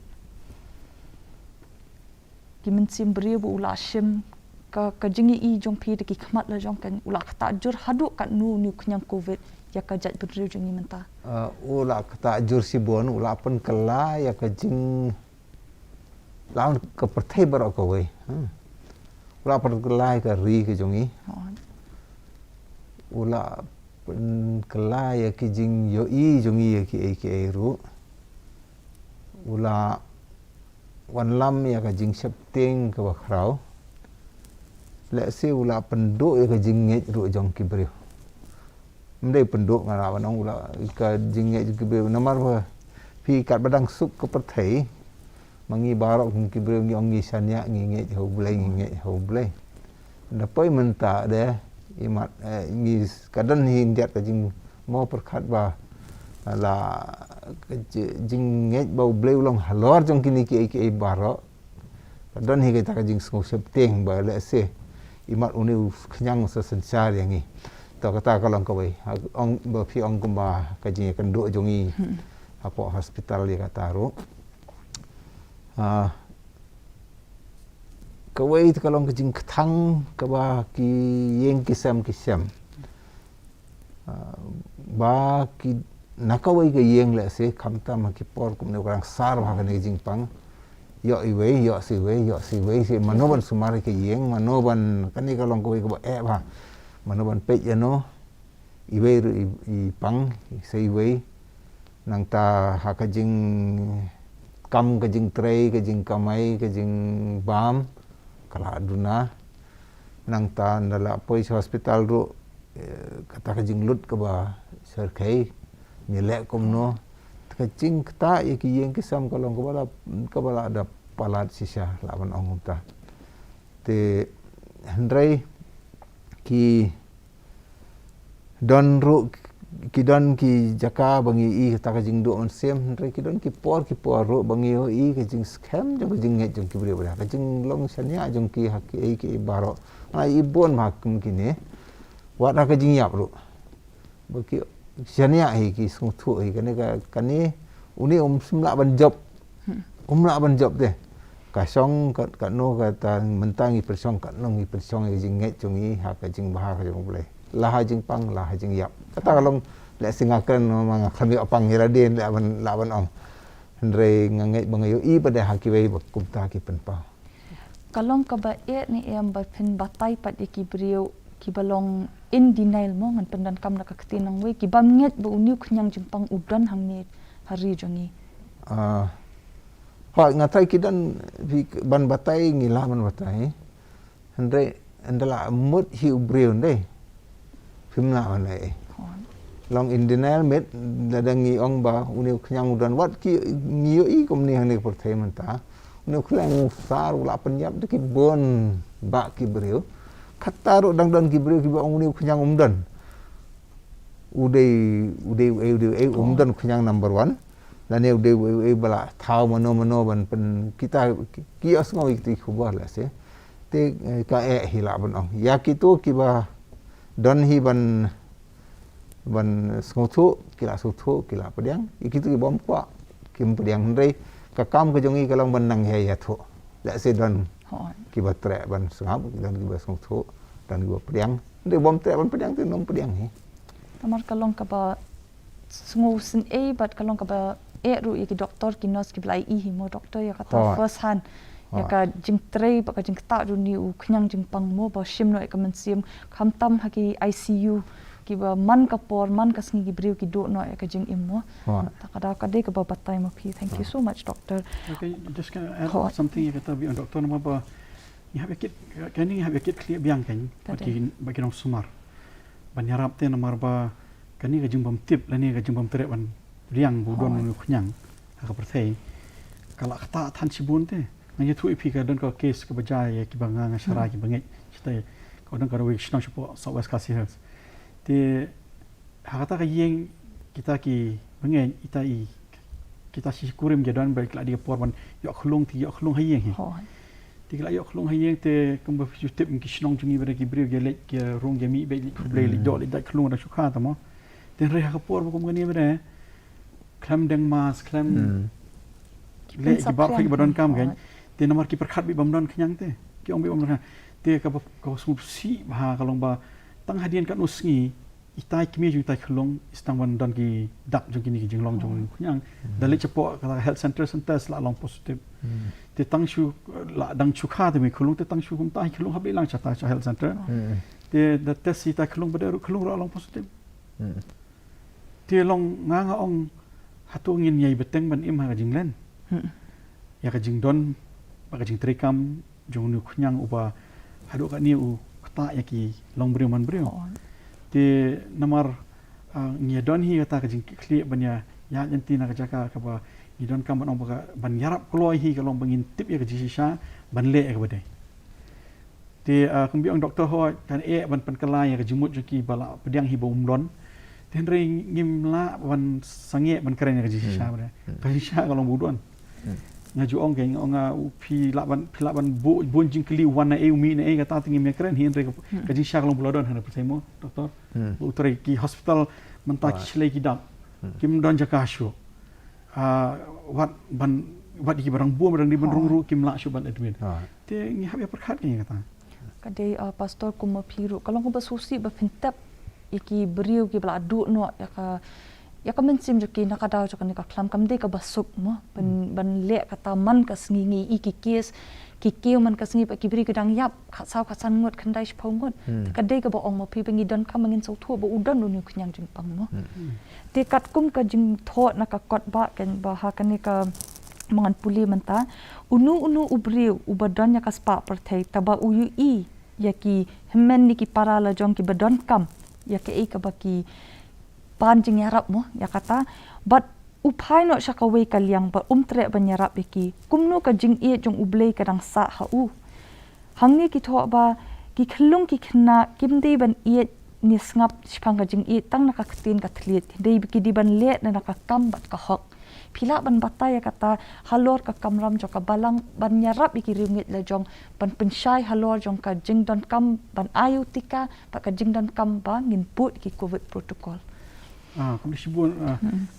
kimin sim brebu ula shim ka jingi I jong pi de ki khmat la jong kan ula kata jur hadu kat nu khnyang covid ya ka jat bedriu jingi menta ula kata jur sibon ula pen kala ya ka jing laun ka perthai bar ko we ula pen kala ka ri ke jongi ula pen kala ya ki jing yo I jongi ya ki ru ula wan lam ya ka jing septing ka ba khrau let's say ula penduk ya ka jingit ru jong kibriu mendai penduk ngara wanong ula ka jingit kibriu namar ba pi kat badang suk ke perthai mangi barok kibriu ngi ongi sanya ngingit ho blai dapoi menta de imat ngi kadan hindiat ka jing mo perkhat ba la jingit bau blai ulong halor jong kini ki barok kadan hi ka jing sngau septing ba let's say imat uni kenyang sesensar yang ni to kata kalau kau ong berpi ong kumba kaji kenduk jongi apa hospital dia kata ru kawai itu kalau kejing ketang kaba ki yeng kisam ba ki nakawai ke yeng le se kamta makipor kumne orang sar ba kan kejing pang yo si wei si manoban sumari ke yeng manoban kani kalong ko ba ba manoban pe ya no iwe I pang sei wei nang ta ha ka jing kam ka jing trei ka jing kamai ka jing bam kala aduna nang ta ndala poi hospital ru kata ka jing lut ka ba serkai nyelek komno kecing kata ya ki yeng kisam kalong kabala ada palat sisa lawan ong ta te hendrai ki don ru kidon ki jaka bangi I kata ka jing do on sem re kidon ki por ro bangi ho I ka jing scam jong ka jing nget jong ki bri bra ka jing long sanya jong ki hak I ki baro ai ibon makum kini wat ka jing yap ru baki sanya hi ki sung thu hi kani uni semla ban job umla ban job deh kasong kat no kata mentangi persong kat nong I persong I jing nget jong I hak ka jing bahar ka jong boleh lah jing pang lah jing yap kata kalau lek singakan memang kami apang hiradin laban ong Andre ngangai bangayo I pada hakiwei bakumta ki penpa kalong ka ba ni em ba pin batai pat ki brio ki balong in denial mo ngan pendan kam na ka ktinang we ki bam nget bu uniu khnyang jing pang udan hang ni hari jongi ngatai kidan ban batai ngila ban batai Andre andala mut hi brio deh Fimna mana long in denial met dadangi ong ba uniu khnyang udan wat ki ngiyo I komni hang ni pertai menta uniu khlang sar ula penyap de ki bon ba ki brio kata ro dang dan ki brio ki ba uniu khnyang umdan udai umdan khnyang number 1 dan ne udai bala thau mano ban pen kita kios ngoi ti khubar la se te ka hila ban ong ya ki tu ki ba don hi ban sengotho kila sotho kila pediang ikitu ki bom kwa kim pediang ndai ka kam ke jongi kalong ban nang ya tho la se don ki ba tre ban sengap dan ki ba sengotho dan ki ba pediang ndai bom tre ban pediang tu nom pediang hi tamar kalong ka ba sungu sin bat kalong ka ba ru ki doktor ki nurse ki blai I mo doktor ya kata first hand ya ka jing trei ba ka jing ta ru ni u khnyang jing pang mo ba shim no ka man sim kham tam ha ki ICU ki ba man ka por man ka sngi ki briu ki do no ka jing im mo ta kada ka de ka ba batai mo phi thank you so much doctor okay just can add something you kata bi doctor nama ba you have a kid can you have a kid clear biang kan bagi nong sumar ban yarap te namar ba kani ka jing bam tip la ni ka jing bam tere ban riang bu don nu khnyang ka perthei kala kata than sibun te nganya thu ipi ka don ka case ka bajai ki banga nga shara ki bangai chite ka don ka ro wishnang chupo southwest kasi hills te hakata ka yeng kita ki bangai itai kita si kurim jadan baik la dia porban yok khulung hayeng he ti la yok khulung hayeng te kumba jutip ki shnong jungi bere ki brio gelek ki rong gemi be li ble li dol da khulung da shukha ta mo ten re ha por bu kum gani bere klam deng mas klam le ki ba khi badon kam gan te nomor ki perkhat bi bamdon khnyang te ki ong bi bamdon te ka smup si ba kalong ba tang hadian kan usngi itai kimi ju tai khlong istang wan don ki dak ju kini ki jinglong jong khnyang dali chapo ka health center la long positive te tang shu la dang chu kha te mi khlong te tang shu kum tai khlong habi lang chata cha health center te the test si tai khlong ba khlong ra long positive te long nga ong hatu ngin yai beteng ban im ha jinglen ya ka jingdon ba ka jing trikam jong nu khnyang uba hadu ka ni u kta ya ki long brio man brio te namar ngia don hi kata ka jing kli banya ya yanti na ka jaka ka ba ni don kam ban ba ban yarap kloi hi ka long bangin tip ya ka jisha ban le ka badai te kumbi ong doktor ho kan ban pan kala ya ka jimut ki bala pediang hi bom lon ten re ngim la ban sange ban keren ya ka jisha bada ka jisha ka long budon ngaju ong ke ong pi laban bon jing kli wana mi ne kata tingi me keren hin re ka jing sha long bulodon hana pertemo doktor utore ki hospital menta ki shlei ki dam kim don jaka shu wat ki barang bu barang di bandrung ru kim la shu ban admin te ngi habe perkhat ki kata kadai pastor kuma phiru kalong ba susi ba phintap iki beriu ki bla du no ya ka mensim joki nakadaw jo kanika klam kam de ka basuk mo ban le kata man ka sngi iki kes ki keu man ka sngi pa ki bri kadang yap khasaw khasan ngot khandai shphongot ka de ka ba ong mo phi bengi don ka mangin so thu ba udan nu khnyang jing pang mo te kat kum ka jing tho na ka kot ba kan ba ha kanika mangan puli menta unu ubriu ubadon ya ka spa perthei taba uyu I ya ki hemmen ni ki parala jong ki badon kam ya ke ka ba ki panjing yarap mo ya kata but upai no syaka wei kaliang ba tre banyarap iki kumno ka jing e jong ublei kadang sa ha u hangi ki tho ba ki khlung ki khna kimde ban e ni sngap spang ka jing I tang na ka tin ka thlit dei biki di ban le na ka kam bat ka hok phila ban bataya kata halor ka kamram jo ka balang ban nyarap iki ringit le jong ban pensyai halor jong ka jing don kam ban ayu tika pa ka jing don kam ba ngin put ki covid protocol Kami sibun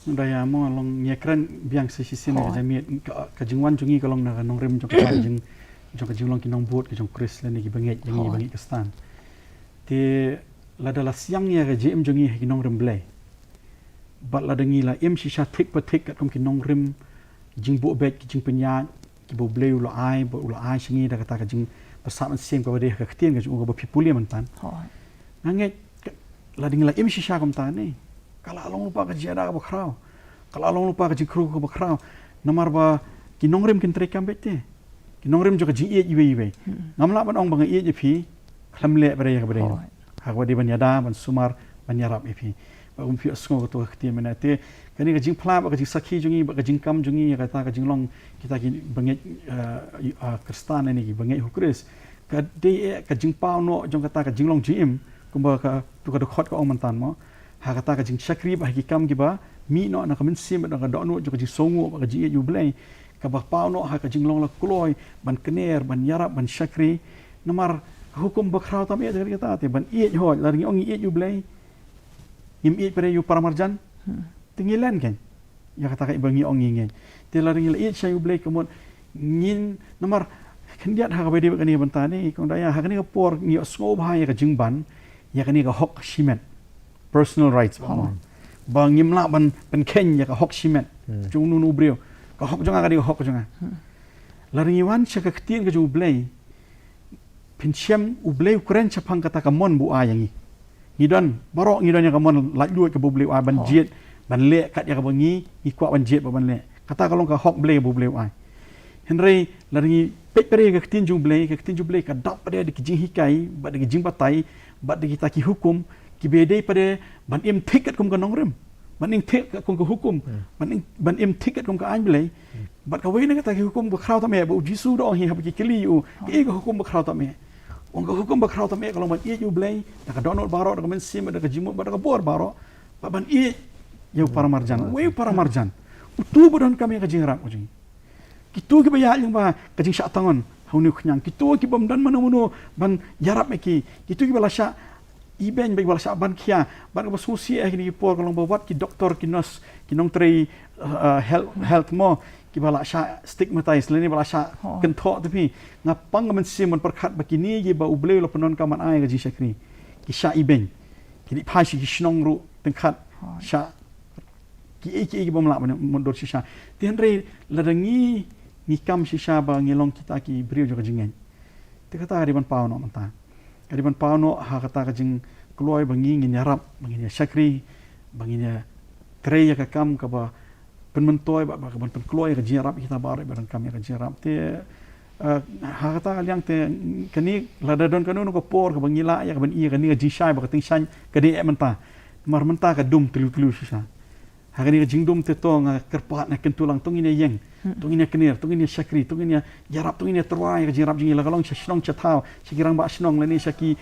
daya mo long nyekran biang sisi sini jamiat ka jingwan jungi kalong na nong rem jong ka jing long kinong bot ka jong kris le ni banget jangi banget ka stan te la dala siang ya ka jim jungi kinong rem blai bat la dengi la im shisha tik pa tik kat kom kinong rem jing bo bet ki jing penya ki bo blai ulo ai singi da kata ka jing pasam sem ka wade ka ktien ka jong ka pipuli man tan nanget la dengi la im shisha kom tan ni kalau along lupa ke jada ke bakrau, kalau along lupa ke jikru ke bakrau, namar ba kinong rem kintrik kambete, kinong rem juga jiat iwe, ngamla ban ong bang iat jepi, klamle pada ya kepada, hak wadi ban yada ban sumar ban yarap jepi, ba umpi asngo tu khti menate, kani ke jing pla ba ke jing sakhi jungi ba ke jing kam jungi ya kata ke jing long kita ki banget kristan ini banget hukris, ke de ke jing pau no jong kata ke jing long jim, kumba ka tu ka khot ka ong mantan mo. Hakata ka jing syakri ba hikam ki ba mi no na kamen sim na ka do no jo ka jing songo ba ka jing yu blai ka ba pau no ha ka jing long la kloi ban kener ban yarap ban syakri namar hukum ba khrau tam ya dari kata te ban iet ho la ring ong iet yu blai im iet pare yu paramarjan tingilan kan ya kata ka ibangi ong ngin te la ring iet shay yu blai kemon ngin namar kendiat ha ka bede ba kani bantani kong daya ha kani ka por ngi sko ba ya ka jing ban ya kani ka hok shimen personal rights bang ngimla ban pen ya ka hok shimet jung nu brio ka hok jonga ka di hok jonga laring iwan cha ka ktien ka ju blai pinchem u blai kren cha phang kata ka mon bu a yangi ngidon barok ngidon ya ka mon la lu ka bu blai a ban jet ban le kat ya ka bangi i kwa ban jet ba ban le kata ka long ka hok blai bu blai a henry laring pek pere ka ktien ju blai ka dap pada di kijing hikai ba di kijing batai ba di kita ki hukum ki bedai pada ban im tiket kum ka nong rem ban ing tik kum ka hukum ban im tiket kum ka an blai bat ka wei na ka hukum ba khrau ta me ba jisu do hi ha ki kili u ki ka hukum ba khrau ta me ong ka hukum ba khrau ta me kalau ban i ju blai da ka donol baro da ka men sim da ka jimu ba da ka bor baro ba ban i yu paramarjan wei paramarjan tu bodon kami ka jingrak o jing kitu ki ba ya yang ba ka jing sha tangon haunu khnyang kitu ki bam dan manu ban yarap me ki kitu ki ba la sha iben bagi bala saban kia ban ba susi ni por kalong bawat ki doktor ki nurse ki nong trei health mo ki bala sha stigmatize leni bala sha kentho tapi ngapang men simon perkhat bakini gi ba uble lo penon kaman ai ga ji syakri ki sha iben ki phashi ki shnong ru tengkhat sha ki bom la mondor sha tianre ladangi ni kam sha ba ngilong kita ki brio jo jingen te kata ri ban pau no manta Kadiban pauno ha kata kajing keluar bangi ngin yarap bangi syakri bangi treya ka kam ka ba penmentoi ba ban keluar ka jarap kita bare barang kami ka jarap te ha kata yang te kani ladadon kanu ko por ka bangi la ya ka ban i ka ni ka jishai ba ka ting shan ka di menta mar menta ka dum telu sisa ha kani ka jingdum te to nga kerpat na kentulang tungine yeng tungine kenir tungine syakri tungine yarap tungine terwai ka jarap jingi la kalong shnong chatau sikirang ba shnong la ni syaki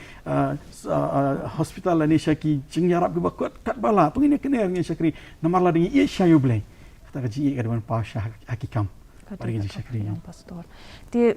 hospital la ni syaki jing yarap ba kat bala tungine kenir ni syakri namar la dingi i syayu blai kata ka ji ka dan pa syah hakikam pada syakri yang pastor ti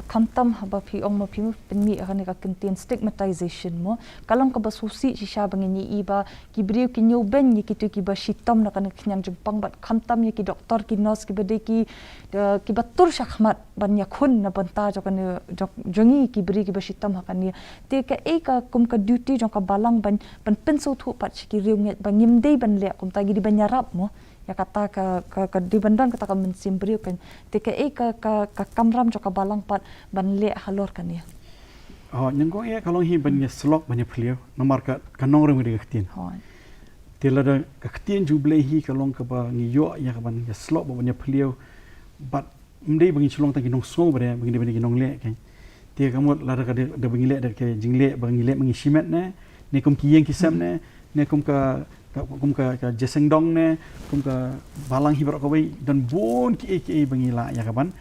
kantam haba pi ong ma pi penmi akan ka kentin stigmatization mo kalong ka basusi shisha bangini iba ki brio ki nyoben ni kitu ki ba shitam na kan knyang jempang bat kantam ni ki doktor ki nurse ki bade ki batur shakhmat ban yakhun na banta jo kan jongi ki bri ki ba shitam hakan ni te ka ka kum ka duty jong ka balang ban penso thu pat ki riunget bangim dei ban le kum ta gi di banyarap mo ya kata ka di bandan kata ka mensim brio kan te ka kamram jo ka balang pat ban le halor kan ya nyangko kalong hi ban ya slok ban ya phliu nomor ka kanong rem ri khtin tela da ka khtin ju ble hi kalong ka ba ngi yo ya ka ban ya slok ban ya phliu bat mdei bangi chlong ta ki nong so bare bangi bangi nong le kan te ka mo la da da bangi le da ke jingle bangi le mangi shimet ne kum ki yeng ki sam ne kum ka jeseng dong ne kum ka balang hibar ko bai dan bon ki bangila ya kaban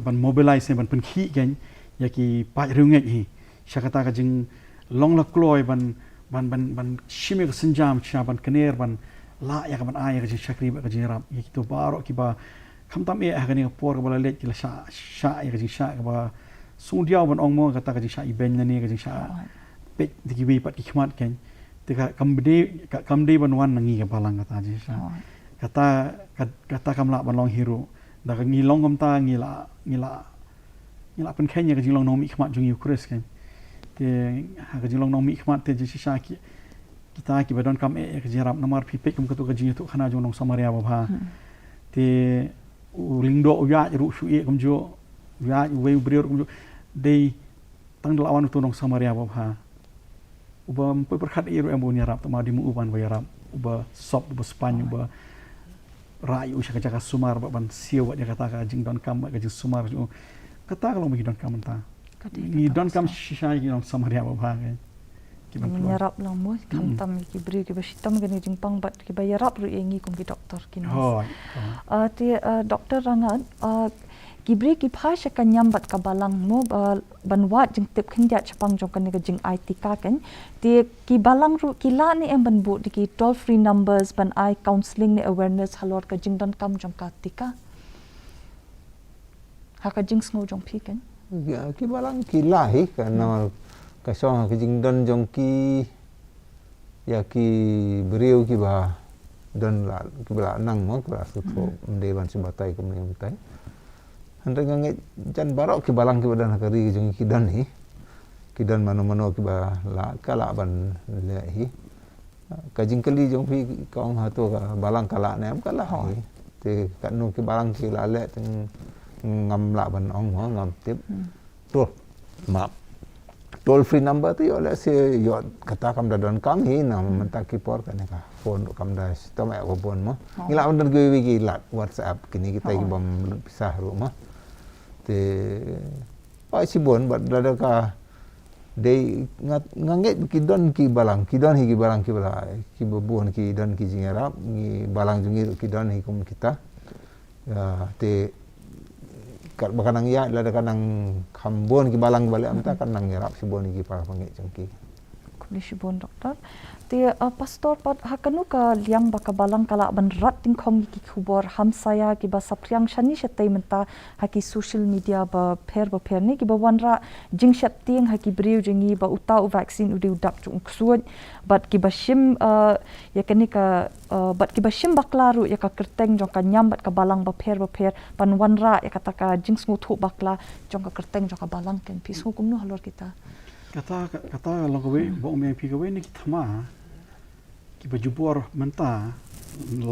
ban mobilize ban pen khi gan ya ki pa reunget hi syakata ka jing long la kloi ban ban shime ke senjam cha ban kener ban la ya ban ay ke chakri ba ke rap itu baro ki ba kham tam e ha ke ni por ke bala let ki la sha ya ke sha ke ba sung diaw ban ong mo kata ke sha i ben ni ke sha pe di ki bi pat ki khmat ken te ka kamde ban wan nangi ke balang kata je sha kata kam la ban long hero da ka ngi long kam ta ngi la pen kenya ke long nomi khmat jung yu kres ken te ha ke long nomi khmat te je sha ki kita ki badon kam e ke jarap namar pi pe kum ka tu ka ji tu khana jung long samaria ba bha te lingdo ya ru shu e kum jo ya we brio kum jo dei tang lawan tu long samaria ba bha uba mpe perkhat iru embon yarap tama di mu uban ba yarap uba sop uba span uba rai usha ka jaka sumar ba ban siu ba kata ka jing don kam ka jing sumar kata kalau bagi don kam ta ni don kam shisha gi long samaria ba bha ki ban menyerap lang mo kam tam ki bri ki basitam gani jing pang bat ki bayarap ru engi kum ki doktor ki nas ti doktor rangat Gibri ki phasha ka nyambat ka balang mo banwat jing tip khindia chapang jong kan jing IT ka kan ti ki balang ru ki la ni em ban bu ki toll free numbers ban I counseling ni awareness halor ka jing don kam jong ka tika ha ka jing sngo jong pi kan ki balang ki la hi kana ka so ka jing don jong ki ya ki beriu ki ba don la ki bala nang mo ka su tho mde ban simbatai kum ni mutai Anda nganget jan barok ki balang ki badan kari ki jung ki dan hi ki dan mano ki ba la kala ban le hi ka jing kali jung pi kaum ha to ka balang kala ne am kala hi te kan nu ki balang ki la le teng ngam la ban ong ho ngam tip to map toll free number tu yo le se yo kata kam dan kam hi na mentak ki por kan ka phone kam da sistem ai ko phone mo ngila on dan gi lat whatsapp kini kita ki bom pisah ru mo te pa si bon bat da ka de nganget ki don ki balang ki don hi ki balang ki bala ki buon ki don ki jingarap ni balang jungi ki don hi kum kita te kat bakanang ya la da kanang khambon ki balang balik amta kanang yarap si bon ki pa pangi jangki kuli si bon doktor ti pastor pat hakanu ka liang baka balang kala ban rat ting khom ki khubor ham saya ki ba sapriang shani shetai menta haki social media ba pher ni ki ba wanra jing shat ting haki briu jingi ba uta vaccine udi udap chung suot bat ki ba shim ya kani ka bat ki ba shim baklaru ya ka kerteng jong ka nyam bat ka balang ba pher pan wanra ya kata ka jing sngu thu bakla jong ka kerteng jong ka balang ken pi sngu kumnu halor kita kata long kowe bo me pi kowe ni kitama ki bajubor menta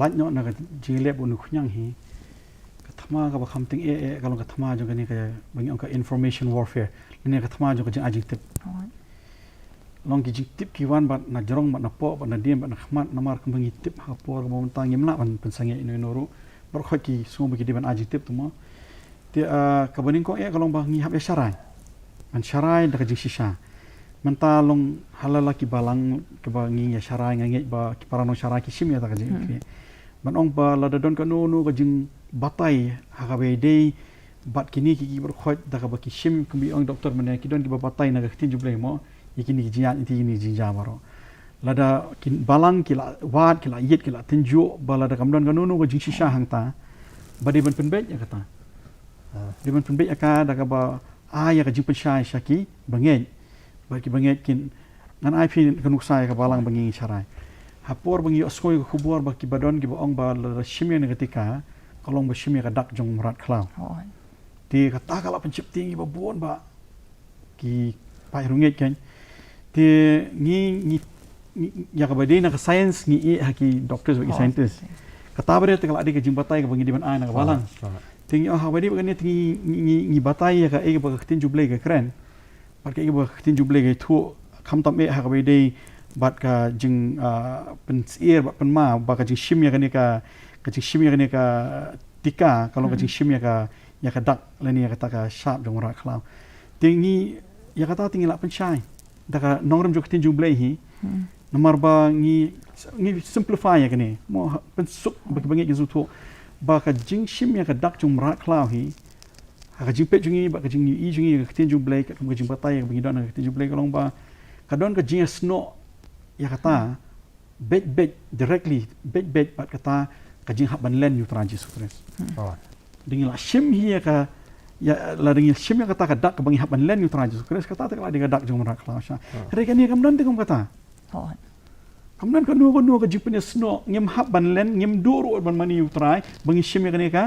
lanyo na jile bu nu khunyang hi katama ka ba khamting kalau katama jo ni ka bangi ka information warfare ni katama jo ka jing ajik tip long ki jik tip ki wan ba na jorong ba na po ba na diem ba na khmat na mar ka bangi tip ha por ba menta ngimna ban pensange ino noru bar khaki sumo ki diban ajik tip tumo ti ka baning ko kalau ba ngi hab syarai man syarai da ka jing shisha menta long halala ki balang ke ba ngi ya syarai ngi ba ki parano syarai ki sim ya ta ka jing ban ong ba la da don ka no ka jing batai ha ka be dei bat kini ki ber khot da ka ba ki sim kumbi ong doktor mane ki don ki ba batai na ka tin juble mo ikini ki jian ti ni jinja baro la da kin balang ki la wat ki la yet ki la tinju ba la da kam don ka no ka jing shisha hang ta ba de ban pen bet ya kata de ban pen bet aka da ka ba ya ka jing pensyai syaki bangen bagi banget kin ngan ai phi kanuk sai ka balang bangi charai hapor bangi oskoi ka khubor baki badon ki baong ba la shimye ne ketika kalong ba shimye ka dak jong marat khlau ti kata kala pencip tinggi ba buon ba ki pai runget kan ti ngi ya ka badai na ka science ngi haki doctors bagi scientist kata bare te kala adi ka jimbatai ka bangi di ban ai na ka balang tingi ha badi ba ni tingi ngi batai ya ka e ba ka tin juble ka kren Parkai ibu tin juble ke tu kam tam ha ka dei bat ka jing pen sier bat pen ma ba ka jing shim ya ka jing shim ya ka tika kalau ka jing shim ya ka dak leni ya ka sharp jong ra khlau tingi ya kata tingi la pen shai da ka nongrum jo tin juble hi nomor ba ngi simplify ya ni mo pen sup ba ka bangi ju tu ba ka jing shim ya ka dak jong ra khlau hi ka jing pet jungi ba ka jing i jungi ka tin jung blai ka jing batai ka bagi don ka tin jung blai ka long ba ka don ka jing sno ya kata bet directly bet bat kata kajing hak ban len yu tra Yesus Kristus Oh. dengan la shim hi ka ya la dengan shim ya kata kadak ka bangi hak ban len yu tra Yesus Kristus kata tak la dengan dak jong rak la sha reka ni kam dan te kom kata Ho. kemudian kedua ke jipnya sno ngem hab ban len ngem duru ban mani utrai bangi shim ya ka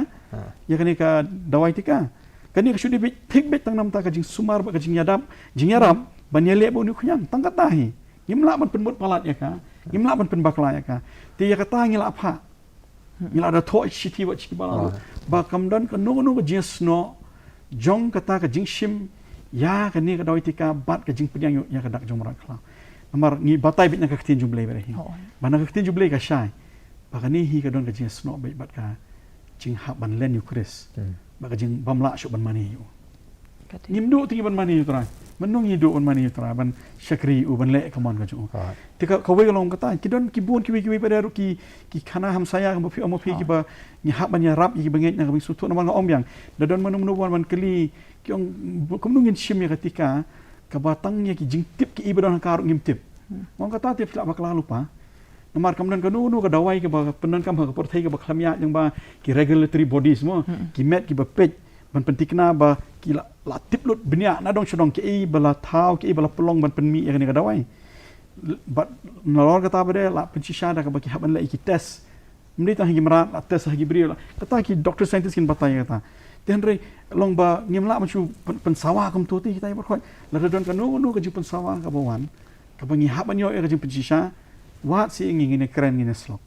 ya ka dawai tika kani ka shudi bit tik bet tang nam ta ka jing sumar ba ka jing yadap jing yarab ban yele bo ni khunyang tang kata hi ngem la ban penmut palat ya ka ngem la ban pen bakla ya ka ti ya kata ngila apa ngila ada to shiti wa chiki bala ba kemudian ka no ka jing sno jong kata ka jing shim ya kani ka dawai tika bat ka jing penyang ya ka dak jong rak la Amar ni batai bit nak ketin jumlai berahi. Mana ketin jumlai ka syai. Bakani hi ka don ka jing snok baik bat ka jing hak ban len yu Kris. Baka jing bamla syuk ban mani yu. Ngim du tingi ban mani yu trai. Menung hi du ban mani yu trai ban syakri u ban lek kamon ka ju. Tika kawai kalong kata kidon kibun kiwi pada ru ki kana ham saya kam pi omopi ki ba ni hak ban ya rap ki banget nak bi sutu nama om yang. Dadon menung ban keli ki ong kumnungin shim ya ketika kabatangnya ki jingtip ki ibadah karuk ngimtip. Orang kata tiap tak bakal lupa. Nomor kemudian kanu ka dawai ke ba penan kam ka portai ke ba khamya yang ba ki regulatory bodies semua ki met ki ba pej ban pentikna ba ki la tiplut benya na dong sedong ki bala thau ki bala pelong ban penmi ya ni ka dawai. Ba nolor kata ba de la pencisha da ka ba ki haban la ki test. Mri ta higi mara la test higi bri la. Kata ki doctor scientist kin batai kata. Tenre long ba ngimla machu pensawah kum tu ti kita berkhoi la don kanu ka ju pensawah ka bawan ka bangi haban yo ka ju pencisha wat si ingin keren ngine slok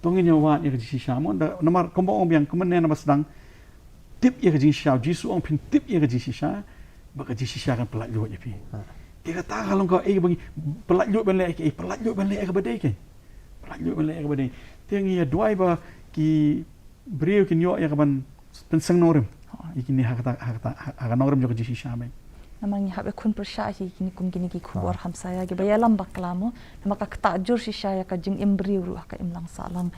tongin yo wat ya ka shisha mon da namar kombo om yang kemen na basdang tip ya ka ji shisha jisu ong pin tip ya ka ji shisha ba ka ji shisha kan pelak yo ya pi dia kata kalau kau bangi pelak yo ban le pelak yo ban le ka badai ke pelak yo ban le ka badai tengi ya duai ba ki brio kin yo ya ka ban pensang norim ikini hak norim jo ji shisha mai Namang habe kun persyahi kini kum kini ki kubor ham saya ge bayalam baklamo namaka ketajur shisha ya ka jing imbri ru ka imlang salang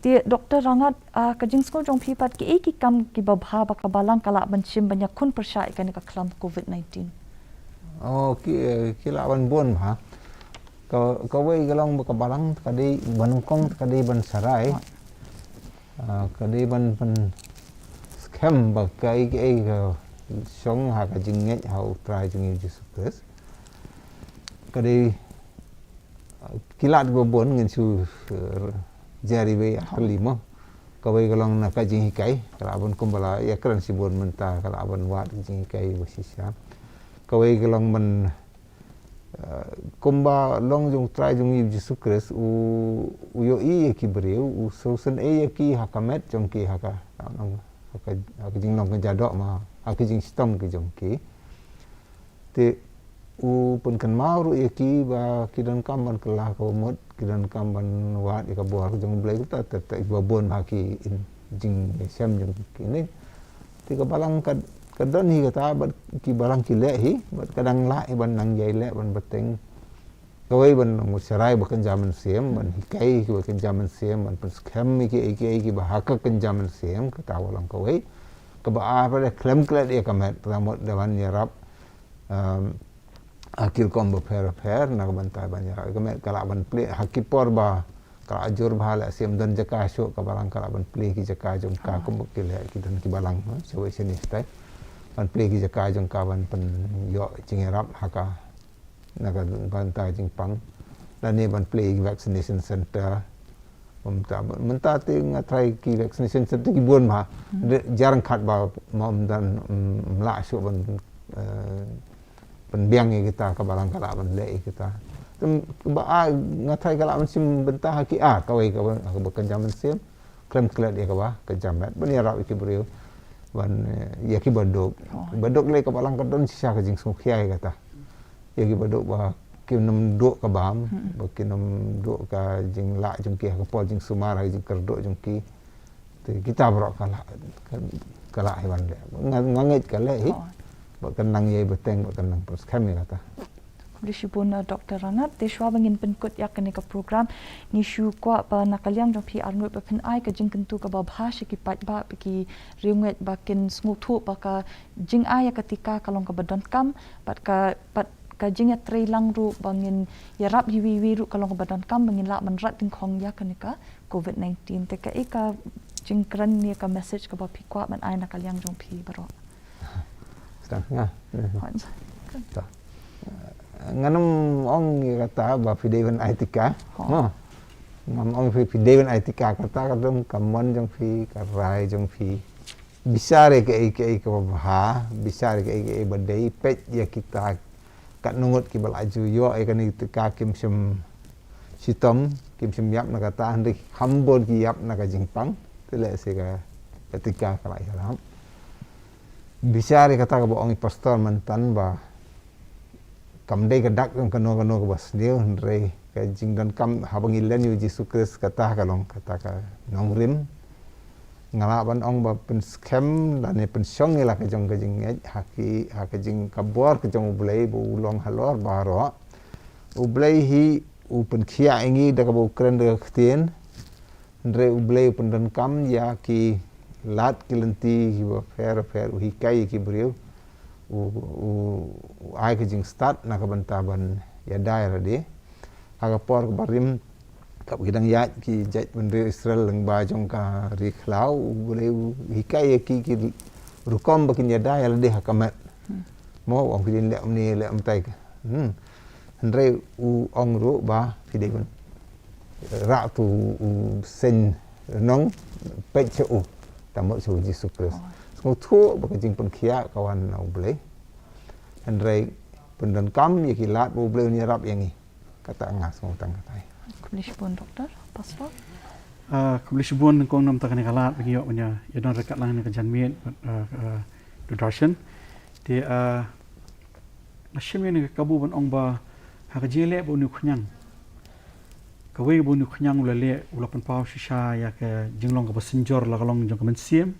ti doktor rangat ka jing sko jong pipat ki ki kam ki babha ba ka balang kala banchim banyak kun persyahi kan ka klam covid-19 Oh ki lawan bon ha ka wei galong ba ka balang ka di banungkong ka di ban sarai ka di ban scam ba kai ka song ha ka jinget ha utrai jing Yesus Kristus kadi kilat go bon ngin su jari we kelima ka we galong na ka jing hikai kala bon kumbala ya kran si bon menta kala bon wat jing hikai wasisya ka we galong man kumba long jong trai jing Yesus Kristus u yo i ki breu u so sen e ki hakamet jong ki haka jing long ka jadok ma aku jing sistem ke jongki te u pun kan mau ru ki ba kidan kamban kelah ko mod kidan kamban wat ka buar jong blai ta ta babon ba ki jing sem jong kini te ka balang ka don hi kata ba ki balang ki le hi ba kadang la ban nang jai le ban beteng kawai ban musarai ba kan zaman sem ban hikai ki ba kan zaman sem ban pun scam ki ba hak kan zaman sem kata walang kawai keba pada klaim dia kamet ramot dewan nyerap akil kom beper nak bantai banyak kamet kalau ban play hakipor ba kalau ajur bahala sim dan jaka syuk ka balang kalau ban play ki jaka jong ka kom kil ki dan ki balang sewa sini stai ban play ki jaka jong ka ban pen yo jingerap haka nak bantai jing pang dan ni ban play vaccination center mentah tengah try ki vaccination center ki buon ma jarang khat ba mom dan la syuk ban penbiang kita ka balang kala ban le kita ba ngatrai kala ban sim bentah ki kawai ka bekan jaman sim krem klat dia ka ba ka jamat ban ya ra ki brio ban ya ki badok le ka balang ka don sisa ka jing sung khiai kata ya ki badok ba kinam duk ka bam kinam duk ka jing la jung ki ka pol jing sumar jing kerduk jung ki kita brok kala hewan le ngangit kala hi ba kenang ye beteng ba kenang pros kami kata Kulishibuna Dr. Rangat Deshwa bangin penkut yak ni ka program ni shu kwa ba nakaliam jong pi arnut ba pen ai ka jing kentu ka ba bhasha ki pat ba ki riunget ba kin smuthu ba ka jing ai ka tika kalong ka badon kam pat kajing ya trailang ru bangin ya rap yiwi ru kalong badan kam bangin la man rat ding khong ya kanika COVID-19 te ka ika jing kran ni ka message ka ba pi kwa man ai na kalyang jong pi baro Sedang ngah. Hon. Tak. Nganam ong kata ba Fidewan Aitika. No. Ngam ong Fidewan Aitika kata kadang kamon jong fi karai jong fi. Bisa re ke bah, bisa re ke badai pet ya kita kat nungut ki balaju yo kan tika kim sem sitom kim sem yap na kata hendak hambon ki yap na ka jingpang tele se ka ketika kalai salam. Bisa re kata ka ong pastor mantan ba kamdai kedak yang kano ke bas dia re ka jing dan kam habang ilen yu Yesus Kristus kata kalong kata ka nongrim ngalaban ong ba pen scam dan pen song ila ka jong haki jing kabor ka jong ublei bu ulong halor baro ublei hi pen khia ingi da ka bu kren da ktien re ublei pen dan kam ya ki lat kilenti ki ba fer hi kai ki briu ai ka jing start na ka bantaban ya daerah de aga por ka barim kap gidang yat ki jat bende Israel leng ba jong ka riklau boleh hikai ki rukom bakin ya daerah de hakamat mo ong kidin le amni le amtai andre ong ru ba fideun ra tu sen nong pet chu tamu su Yesus Kristus Ngau thu baka jing pen kia kawan au boleh. Andrei pendan kam ya kilat bu boleh ni rap yang ni. Kata ngas ngau tang katai. Kulish pun doktor pastor Kulish bun kong nam takani kalat bagi yo punya ya don rekat lang ni ka janmiet du darshan ti nashim ni kabu ban ong ba ha ka jele bu ni khunyang ka we bu ni khunyang ulale ulapan pau shisha ya ka jinglong ka basinjor la kalong jong ka mensiem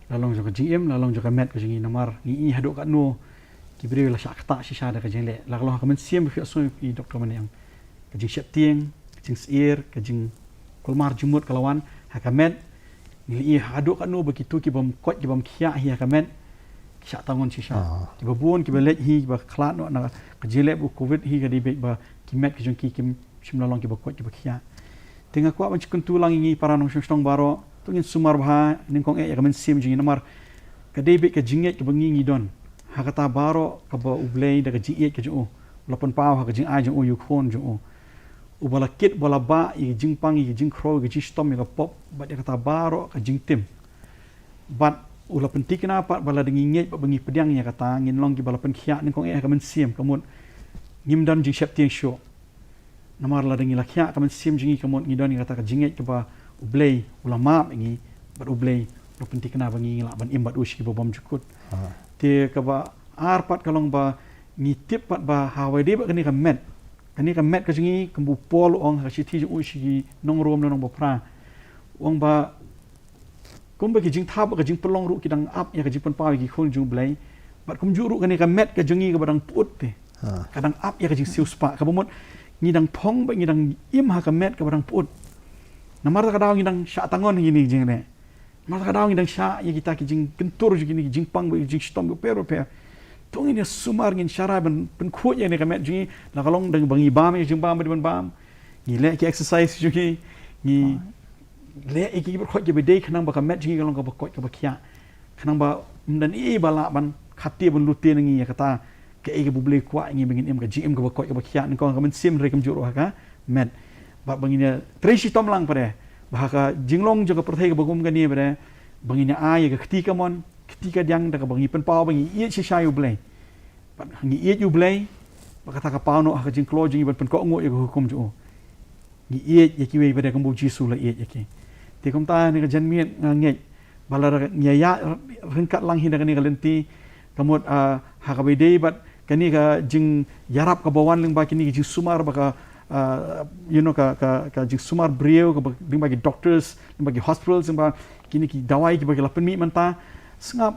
lalong jong GM lalong jong met ko jingi namar ni haduk kat no kibri la syak ta shisha da ka jele la kalong ka men siem fi aso fi doktor man yang ka jing syap tieng ka jing seir ka jing kulmar jumut kalawan ha ka met ni haduk kat no begitu ki bom kot ki bom khia hi ka met syak tangon shisha ki babun ki belet hi ba khlat no na ka jele bu covid hi ka di be ba ki met ki jong ki kim sim lalong ki ba kot ki ba khia tengah kwa ban chikun tulang ingi para nong stong baro tungin sumar bah ningkong ya kamen sim jingi namar ka debit ka jinget ka bangi ngidon ha kata baro ka ba ublei da ka jiet ka jo lapan pau ha ka jing a jo yu khon jo ubala kit bala ba i jing pang i jing kro i jing stom ka pop ba dia kata baro ka jing tim bat ula pentik na pat bala dengi nget ba bangi pedang ya kata ngin long ki bala pen khia ningkong ya kamen sim kamun ngimdan jing syap tieng show namar la dengi la khia kamen sim jingi kamun ngidon kata ka jinget ka ba ublei ulama ingi bat ublei lo penting kena bangi la ban imbat uski bom jukut te ka ba arpat kalong ba ni tip pat ba hawai de ba kani ka met ka jingi kambu pol ong ha siti ju uski nong rom nong ba pra ong ba kum ba ki jing thab ka jing pelong ru ki dang ap ya ka jing pen pa ki khon ju blai bat kum ju ru kani ka met ka jingi ka badang put te kadang ap ya ka jing siu spa ka bomot ni dang thong ba ni dang im ha ka met ka badang put namar ka daw ngidang sya tangon gini jing ne namar ka daw ngidang sya ya kita ki jing kentur jing ni jing pang jing stom go pero tong ini sumar ngin syara ben khut ya ne ka met jing la kalong dang bangi bam jing bam ben bam ni le ki exercise jing ni le ki ber khot je be dei khnang ba ka met jing kalong ka ba kot ka ba khia khnang ba dan i bala ban khati ben lutin ngi ya kata ke e bu ble kwa ngi bengin em ka gm ka ba kot ka ba khia ni ko ka men sim re kam juro ka met ba banginya tresi tom lang pada bahaka jinglong juga perthai ke bagum gani pada banginya ai ke ketika yang da bangi pen pau bangi iet si shayu blai ba ngi iet yu blai ba kata ka pau no ha jing klo jing pen ko ngo ye hukum jo ngi iet ye ki we pada kambu jisu la iet ye ki te kom ta ni ka janmiet nge balara nya ya ringkat lang hinda kani kalenti kamut ha ka bede bat kani ka jing yarap ka bawan ling ba kini jing sumar ba ka ka jing sumar brio ka bagi doctors bagi hospitals kini ki dawai ki bagi lapen mi manta sengap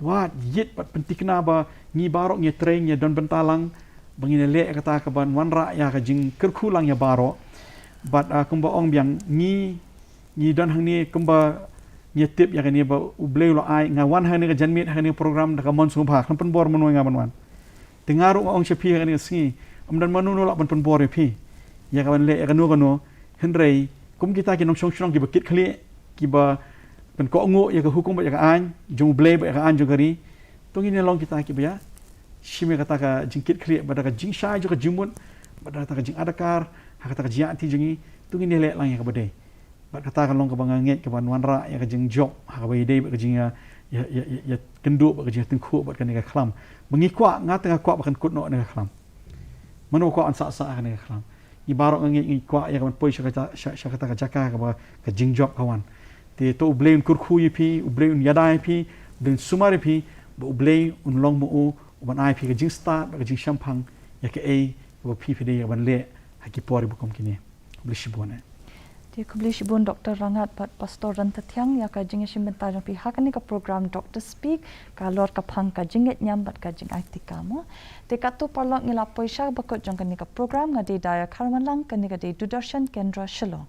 wat yit pat pentikna ba ngi barok ngi train nya don bentalang bangine le kata ka ban wanra ya ka jing kerkulang ya baro bat kumba ong biang ngi don hang ni kumba nyetip ya kani ba ublei lo ai ngawan hang ni ka janmit hang ni program da ka mon sumba kan pen bor mon nga ban wan tengaru ong chepi kan ngi amdan manu no lak ban pon bore pi ya kan le kan no henrei kum kita ki nong chong ki bakit khali ki ba kan ko ngo ya ka hukum ba ya ka an jong ble ba ya ka an jong kari to ngi ne long kita ki ba ya shime kata ka jingkit khali ba da ka jing shai jo ka jimun ba da ta ka jing adakar ha kata ka jiati jingi to ngi ne le lang ya ka ba de ba kata kan long ka bang nget ka ban wan ra ya ka jing job ha ka ba de ba ka jing ya kenduk ba ka jing tengku ba kan ka khlam mengi kwa nga tengah kwa ba kan kut no ne ka khlam mano kwa an sa kan ne ka khlam ibarat ngi kwa ya kan poi syakata ka jaka ka ba ka jing job kawan te to blame kurku yipi blame yadai pi blame sumari pi bo blame un long mo ban ai pi ka jing start ka jing champang ya ke ai bo pi pi de ban le haki pori bukom kini blishibone Di kublish bun Dr. Rangat pat pastor Rantathyang ya ka jing shimbenta jong pi hakani ka program Dr. Speak ka lor ka phang ka jinget nyam bat ka jing IT kamo te ka tu parlok ngila poisha bakot jong kani ka program ngadi daya karmalang kani ka de Dudarshan Kendra Shillong